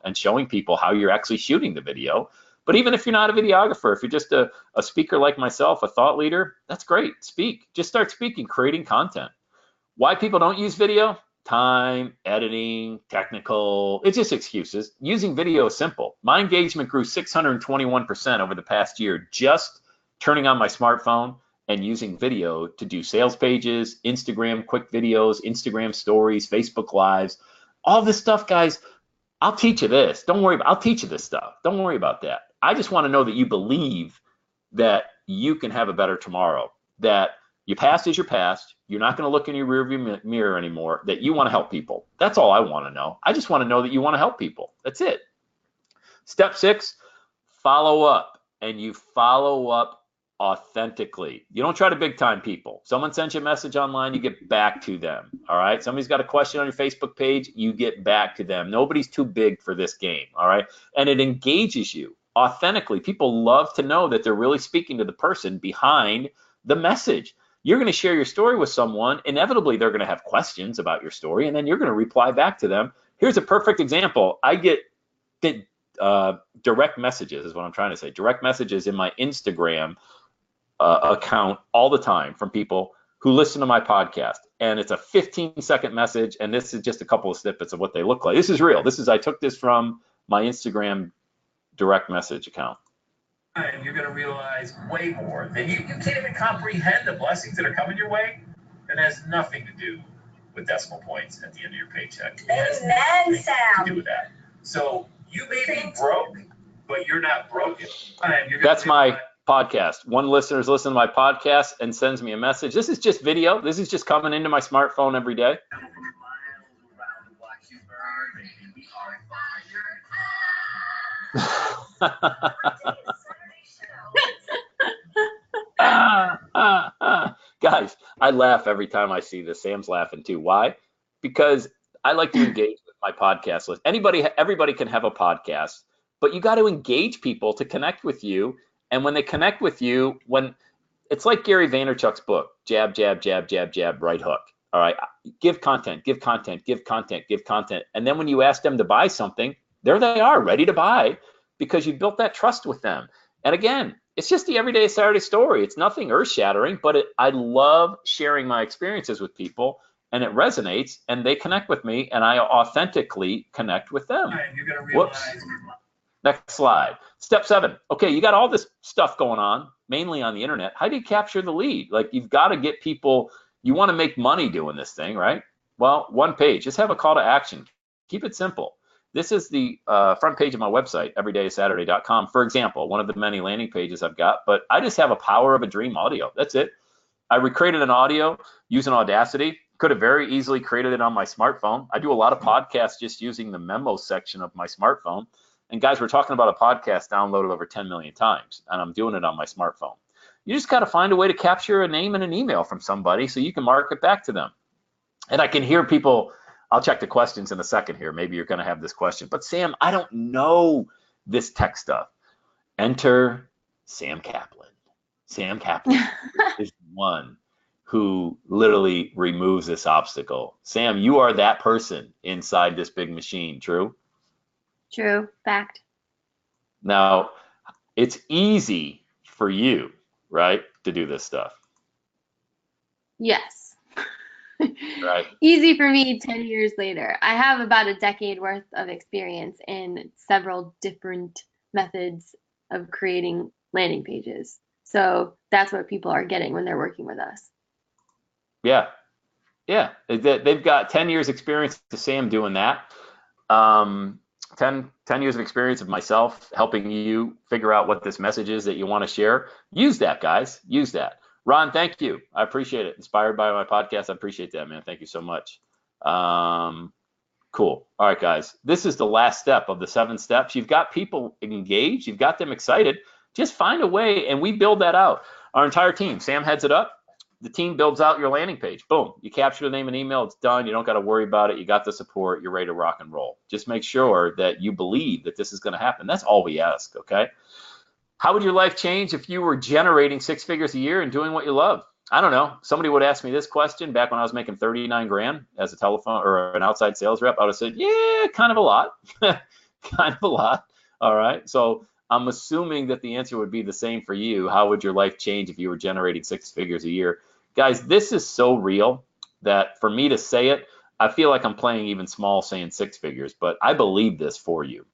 and showing people how you're actually shooting the video. But even if you're not a videographer, if you're just a speaker like myself, a thought leader, that's great. Speak. Just start speaking, creating content. Why people don't use video? Time, editing, technical. It's just excuses. Using video is simple. My engagement grew 621% over the past year, just turning on my smartphone and using video to do sales pages, Instagram quick videos, Instagram stories, Facebook Lives, all this stuff, guys. I'll teach you this. Don't worry I'll teach you this stuff. Don't worry about that. I just want to know that you believe that you can have a better tomorrow, that your past is your past. You're not going to look in your rearview mirror anymore, that you want to help people. That's all I want to know. I just want to know that you want to help people. That's it. Step 6, follow up. And you follow up authentically. You don't try to big time people. Someone sends you a message online, you get back to them. All right. Somebody's got a question on your Facebook page, you get back to them. Nobody's too big for this game. All right. And it engages you authentically. People love to know that they're really speaking to the person behind the message. You're going to share your story with someone. Inevitably, they're going to have questions about your story, and then you're going to reply back to them. Here's a perfect example. I get direct messages is what I'm trying to say. Direct messages in my Instagram account all the time from people who listen to my podcast. And it's a 15-second message. And this is just a couple of snippets of what they look like. This is real. I took this from my Instagram direct message account. And you're going to realize way more that you can't even comprehend the blessings that are coming your way. And has nothing to do with decimal points at the end of your paycheck. It has nothing to do with that. So you may be broke, but you're not broken. That's my podcast. One listener's listening to my podcast and sends me a message. This is just video. This is just coming into my smartphone every day. Guys, I laugh every time I see this. Sam's laughing too. Why? Because I like to engage with my podcast list. Everybody can have a podcast, but you got to engage people to connect with you. And when they connect with you, it's like Gary Vaynerchuk's book, jab, jab, jab, jab, jab, right hook. All right. Give content, give content, give content, give content. And then when you ask them to buy something, there they are, ready to buy. because you built that trust with them. And again, it's just the everyday Saturday story. It's nothing earth-shattering, but I love sharing my experiences with people, and it resonates, and they connect with me, and I authentically connect with them. You're going to Whoops. realize. Next slide. Step 7. Okay, you got all this stuff going on, mainly on the internet. How do you capture the lead? Like, you've got to get people, you want to make money doing this thing, right? Well, one page. Just have a call to action. Keep it simple. This is the front page of my website, everydaysaturday.com, for example, one of the many landing pages I've got, but I just have a power of a dream audio. That's it. I recreated an audio using Audacity. Could have very easily created it on my smartphone. I do a lot of podcasts just using the memo section of my smartphone. And guys, we're talking about a podcast downloaded over 10 million times, and I'm doing it on my smartphone. You just got to find a way to capture a name and an email from somebody so you can market back to them. And I can hear people, I'll check the questions in a second here. Maybe you're going to have this question. But Sam, I don't know this tech stuff. Enter Sam Kaplan. Sam Kaplan is one who literally removes this obstacle. Sam, you are that person inside this big machine, true? True. Fact. Now, it's easy for you, right, to do this stuff. Yes. Right. Easy for me 10 years later. I have about a decade worth of experience in several different methods of creating landing pages. So that's what people are getting when they're working with us. Yeah. Yeah. They've got 10 years experience to Sam doing that. 10 years of experience of myself helping you figure out what this message is that you want to share. Use that, guys. Use that. Ron, thank you. I appreciate it. Inspired by my podcast. I appreciate that, man. Thank you so much. Cool. All right, guys. This is the last step of the 7 steps. You've got people engaged. You've got them excited. Just find a way, and we build that out. Our entire team. Sam heads it up. The team builds out your landing page. Boom. You capture the name and email. It's done. You don't got to worry about it. You got the support. You're ready to rock and roll. Just make sure that you believe that this is going to happen. That's all we ask, okay? How would your life change if you were generating 6 figures a year and doing what you love? I don't know. Somebody would ask me this question back when I was making 39 grand as a telephone or an outside sales rep. I would have said, yeah, kind of a lot. Kind of a lot. All right. So I'm assuming that the answer would be the same for you. How would your life change if you were generating 6 figures a year? Guys, this is so real that for me to say it, I feel like I'm playing even small saying 6 figures, but I believe this for you.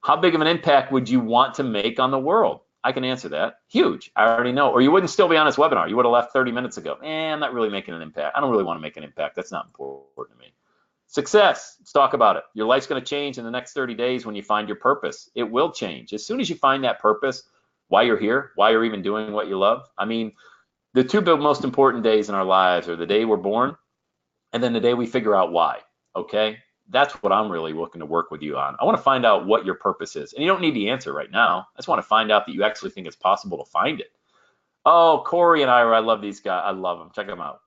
How big of an impact would you want to make on the world? I can answer that. Huge. I already know. Or you wouldn't still be on this webinar. You would have left 30 minutes ago. I'm not really making an impact. I don't really want to make an impact. That's not important to me. Success. Let's talk about it. Your life's going to change in the next 30 days when you find your purpose. It will change. As soon as you find that purpose, why you're here, why you're even doing what you love. I mean, the 2 most important days in our lives are the day we're born and then the day we figure out why, okay? That's what I'm really looking to work with you on. I want to find out what your purpose is. And you don't need the answer right now. I just want to find out that you actually think it's possible to find it. Oh, Corey and Ira, I love these guys. I love them. Check them out.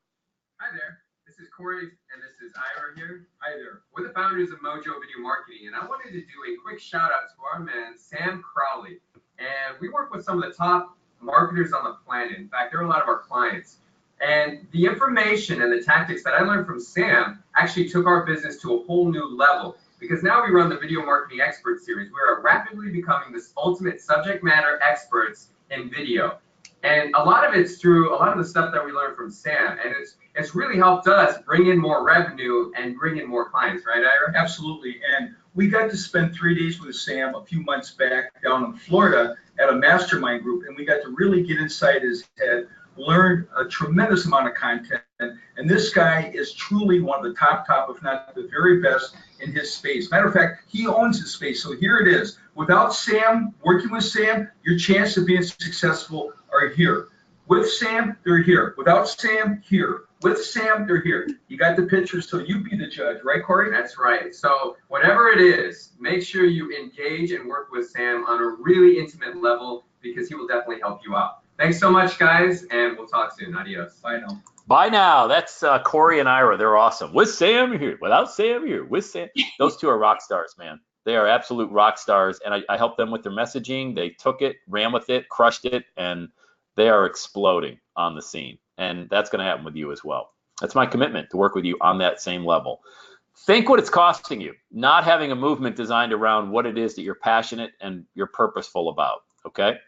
Hi there. This is Corey and this is Ira here. Hi there. We're the founders of Mojo Video Marketing, and I wanted to do a quick shout out to our man, Sam Crowley. And we work with some of the top marketers on the planet. In fact, they're a lot of our clients. And the information and the tactics that I learned from Sam actually took our business to a whole new level, because now we run the Video Marketing Expert Series. We are rapidly becoming the ultimate subject matter experts in video. And a lot of it's through a lot of the stuff that we learned from Sam. And it's really helped us bring in more revenue and bring in more clients, right, Ira? Absolutely. And we got to spend 3 days with Sam a few months back down in Florida at a mastermind group. And we got to really get inside his head, learned a tremendous amount of content, and this guy is truly one of the top, if not the very best in his space. Matter of fact, he owns his space. So here it is. Without Sam, working with Sam, your chance of being successful are here. With Sam, they're here. Without Sam, here. With Sam, they're here. You got the picture, so you be the judge, right, Corey? That's right. So whatever it is, make sure you engage and work with Sam on a really intimate level, because he will definitely help you out. Thanks so much, guys, and we'll talk soon. Adios. Bye now. Bye now. That's Corey and Ira. They're awesome. With Sam, you're here. Without Sam, you're here. With Sam. Those two are rock stars, man. They are absolute rock stars, and I helped them with their messaging. They took it, ran with it, crushed it, and they are exploding on the scene. And that's going to happen with you as well. That's my commitment, to work with you on that same level. Think what it's costing you, not having a movement designed around what it is that you're passionate and you're purposeful about, okay?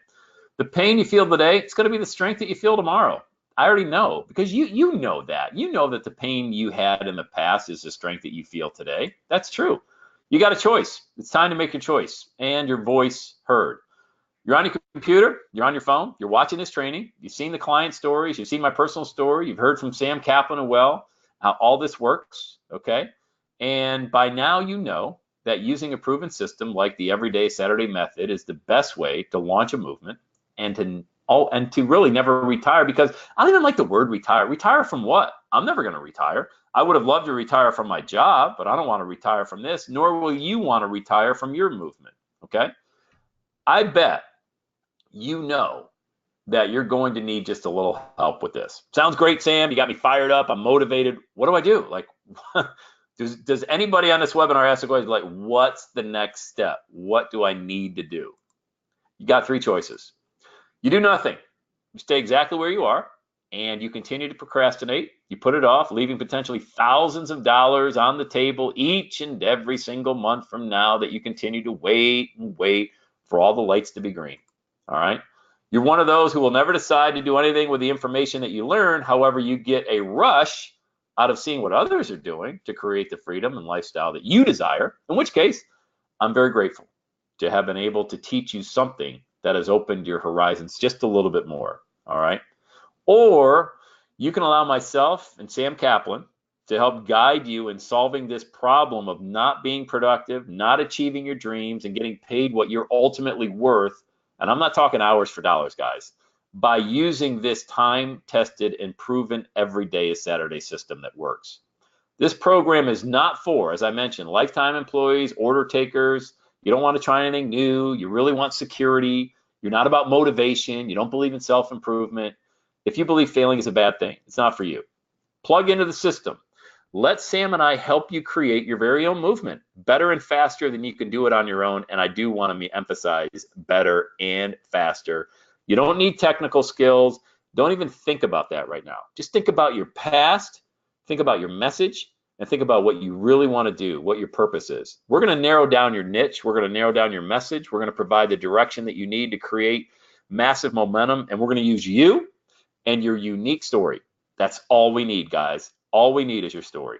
The pain you feel today, it's going to be the strength that you feel tomorrow. I already know, because you know that. You know that the pain you had in the past is the strength that you feel today. That's true. You got a choice. It's time to make your choice and your voice heard. You're on your computer, you're on your phone, you're watching this training, you've seen the client stories, you've seen my personal story, you've heard from Sam Kaplan and how all this works, okay? And by now you know that using a proven system like the Everyday Saturday Method is the best way to launch a movement and to really never retire, because I don't even like the word retire. Retire from what? I'm never going to retire. I would have loved to retire from my job, but I don't want to retire from this, nor will you want to retire from your movement, okay? I bet you know that you're going to need just a little help with this. Sounds great, Sam. You got me fired up. I'm motivated. What do I do? Like, does anybody on this webinar ask the question, like, what's the next step? What do I need to do? You got three choices. You do nothing. You stay exactly where you are, and you continue to procrastinate. You put it off, leaving potentially thousands of dollars on the table each and every single month from now that you continue to wait and wait for all the lights to be green. All right? You're one of those who will never decide to do anything with the information that you learn. However, you get a rush out of seeing what others are doing to create the freedom and lifestyle that you desire, in which case, I'm very grateful to have been able to teach you something that has opened your horizons just a little bit more, all right? Or you can allow myself and Sam Kaplan to help guide you in solving this problem of not being productive, not achieving your dreams, and getting paid what you're ultimately worth. And I'm not talking hours for dollars, guys, by using this time-tested and proven everyday Saturday system that works. This program is not for, as I mentioned, lifetime employees, order takers. You don't want to try anything new. You really want security. You're not about motivation. You don't believe in self-improvement. If you believe failing is a bad thing, it's not for you. Plug into the system. Let Sam and I help you create your very own movement better and faster than you can do it on your own. And I do want to emphasize better and faster. You don't need technical skills. Don't even think about that right now. Just think about your past, think about your message, and think about what you really want to do, what your purpose is. We're going to narrow down your niche. We're going to narrow down your message. We're going to provide the direction that you need to create massive momentum. And we're going to use you and your unique story. That's all we need, guys. All we need is your story.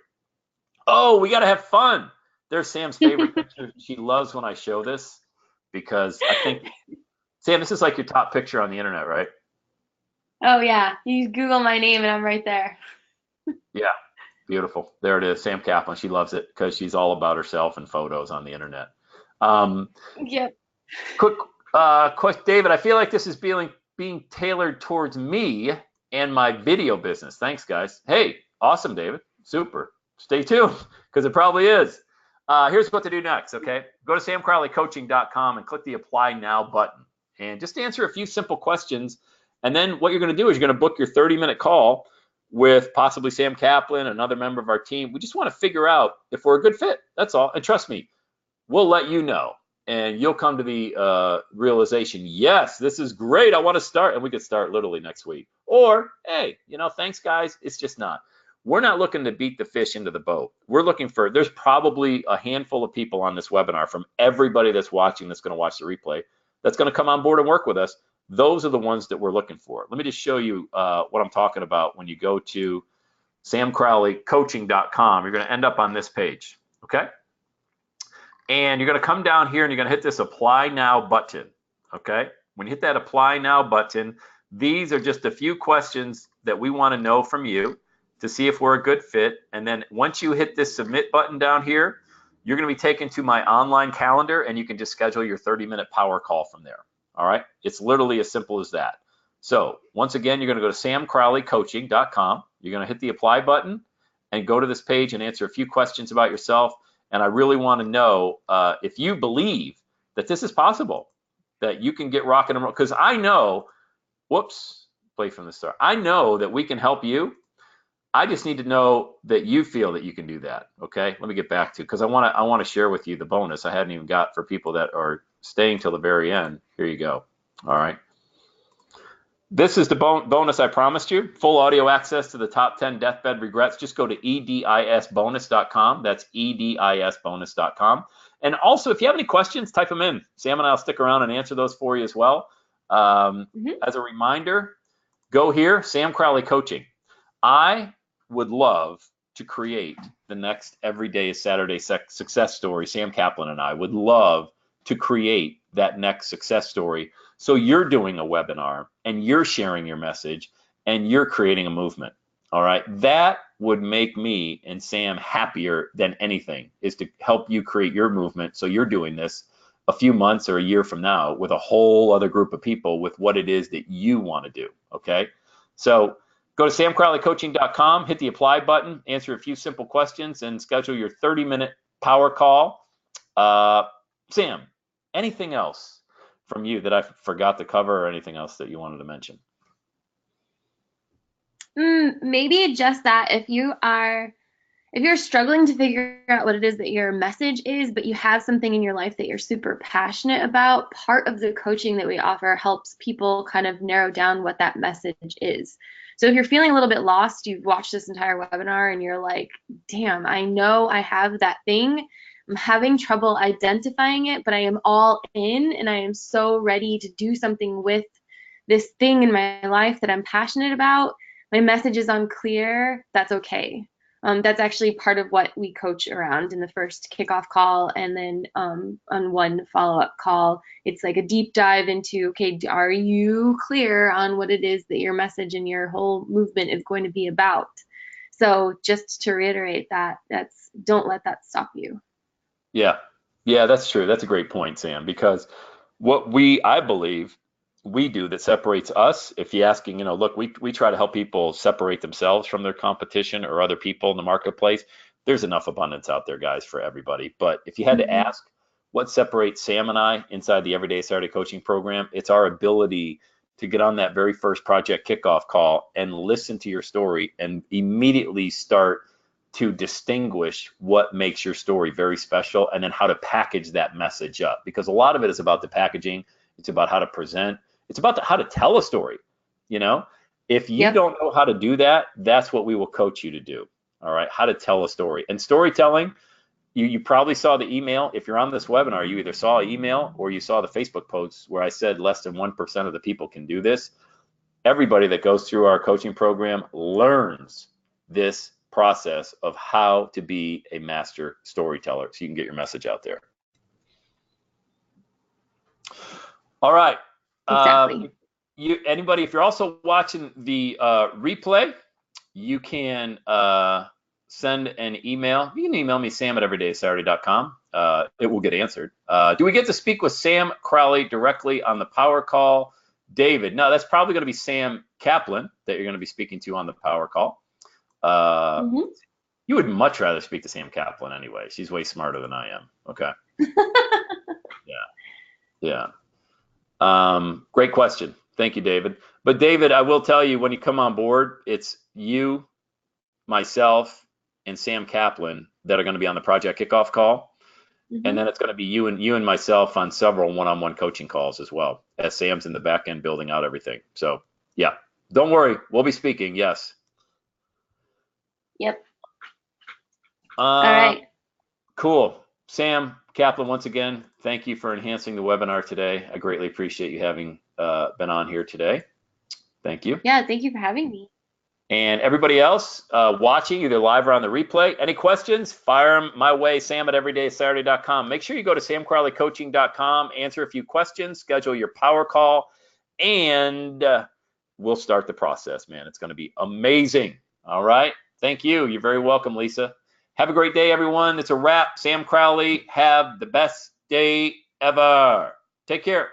Oh, we got to have fun. There's Sam's favorite picture. She loves when I show this because I think, Sam, this is like your top picture on the internet, right? Oh, yeah. You Google my name and I'm right there. Yeah. Beautiful. There it is. Sam Kaplan. She loves it because she's all about herself and photos on the internet. Yep. Quick, David, I feel like this is being tailored towards me and my video business. Thanks, guys. Hey, awesome, David. Super. Stay tuned because it probably is. Here's what to do next, okay? Go to samcrowleycoaching.com and click the Apply Now button. And just answer a few simple questions. And then what you're going to do is you're going to book your 30-minute call with possibly Sam Kaplan, another member of our team. We just want to figure out if we're a good fit. That's all. And trust me, we'll let you know. And you'll come to the realization, yes, this is great. I want to start. And we could start literally next week. Or, hey, thanks, guys. It's just not. We're not looking to beat the fish into the boat. We're looking for, there's probably a handful of people on this webinar from everybody that's watching that's going to watch the replay that's going to come on board and work with us. Those are the ones that we're looking for. Let me just show you what I'm talking about. When you go to samcrowleycoaching.com, you're going to end up on this page, okay? And you're going to come down here and you're going to hit this Apply Now button, okay? When you hit that Apply Now button, these are just a few questions that we want to know from you to see if we're a good fit. And then once you hit this Submit button down here, you're going to be taken to my online calendar and you can just schedule your 30-minute power call from there. All right, it's literally as simple as that. So once again, you're going to go to samcrowleycoaching.com. You're going to hit the Apply button and go to this page and answer a few questions about yourself. And I really want to know if you believe that this is possible, that you can get rocking and roll. Because I know, play from the start. I know that we can help you. I just need to know that you feel that you can do that. Okay, let me get back to, because I want to share with you the bonus I hadn't even got for people that are staying till the very end. Here you go. All right. This is the bonus I promised you. Full audio access to the top 10 deathbed regrets. Just go to edisbonus.com. That's edisbonus.com. And also, if you have any questions, type them in. Sam and I will stick around and answer those for you as well. As a reminder, go here, Sam Crowley Coaching. I would love to create the next Everyday is Saturday success story. Sam Kaplan and I would love to create that next success story. So you're doing a webinar and you're sharing your message and you're creating a movement. All right. That would make me and Sam happier than anything, is to help you create your movement. So you're doing this a few months or a year from now with a whole other group of people with what it is that you want to do. Okay. So go to samcrowleycoaching.com, hit the apply button, answer a few simple questions, and schedule your 30-minute power call. Sam, anything else from you that I forgot to cover, or anything else that you wanted to mention? Maybe just that if you're struggling to figure out what it is that your message is, but you have something in your life that you're super passionate about, part of the coaching that we offer helps people kind of narrow down what that message is. So if you're feeling a little bit lost, you've watched this entire webinar and you're like, damn, I know I have that thing. I'm having trouble identifying it, but I am all in and I am so ready to do something with this thing in my life that I'm passionate about. My message is unclear. That's okay. That's actually part of what we coach around in the first kickoff call, and then on one follow-up call, it's like a deep dive into, okay, are you clear on what it is that your message and your whole movement is going to be about? So just to reiterate that, don't let that stop you. Yeah, that's true. That's a great point, Sam, because what I believe we do that separates us, if you're asking, look, we try to help people separate themselves from their competition or other people in the marketplace. There's enough abundance out there, guys, for everybody. But if you had to ask what separates Sam and I inside the Everyday Saturday Coaching Program, it's our ability to get on that very first project kickoff call and listen to your story and immediately start to distinguish what makes your story very special, and then how to package that message up. Because a lot of it is about the packaging. It's about how to present. It's about how to tell a story. If you don't know how to do that, that's what we will coach you to do. All right, how to tell a story. And storytelling, you probably saw the email. If you're on this webinar, you either saw an email or you saw the Facebook posts where I said less than 1% of the people can do this. Everybody that goes through our coaching program learns this process of how to be a master storyteller, so you can get your message out there. All right. Exactly. Anybody, if you're also watching the replay, you can send an email. You can email me, sam@everydaysaturday.com. It will get answered. Do we get to speak with Sam Crowley directly on the power call? David, no, that's probably going to be Sam Kaplan that you're going to be speaking to on the power call. You would much rather speak to Sam Kaplan anyway. She's way smarter than I am. Okay. Yeah. Great question. Thank you, David. But David, I will tell you, when you come on board, it's you, myself, and Sam Kaplan that are going to be on the project kickoff call. And then it's going to be you and myself on several one-on-one coaching calls as well, as Sam's in the back end building out everything. So yeah, don't worry. We'll be speaking. Yes. Yep. All right. Cool. Sam Kaplan, once again, thank you for enhancing the webinar today. I greatly appreciate you having been on here today. Thank you. Yeah, thank you for having me. And everybody else watching, either live or on the replay, any questions, fire them my way, sam@everydaysaturday.com. Make sure you go to samcrowleycoaching.com, answer a few questions, schedule your power call, and we'll start the process, man. It's going to be amazing. All right. Thank you. You're very welcome, Lisa. Have a great day, everyone. It's a wrap. Sam Crowley, have the best day ever. Take care.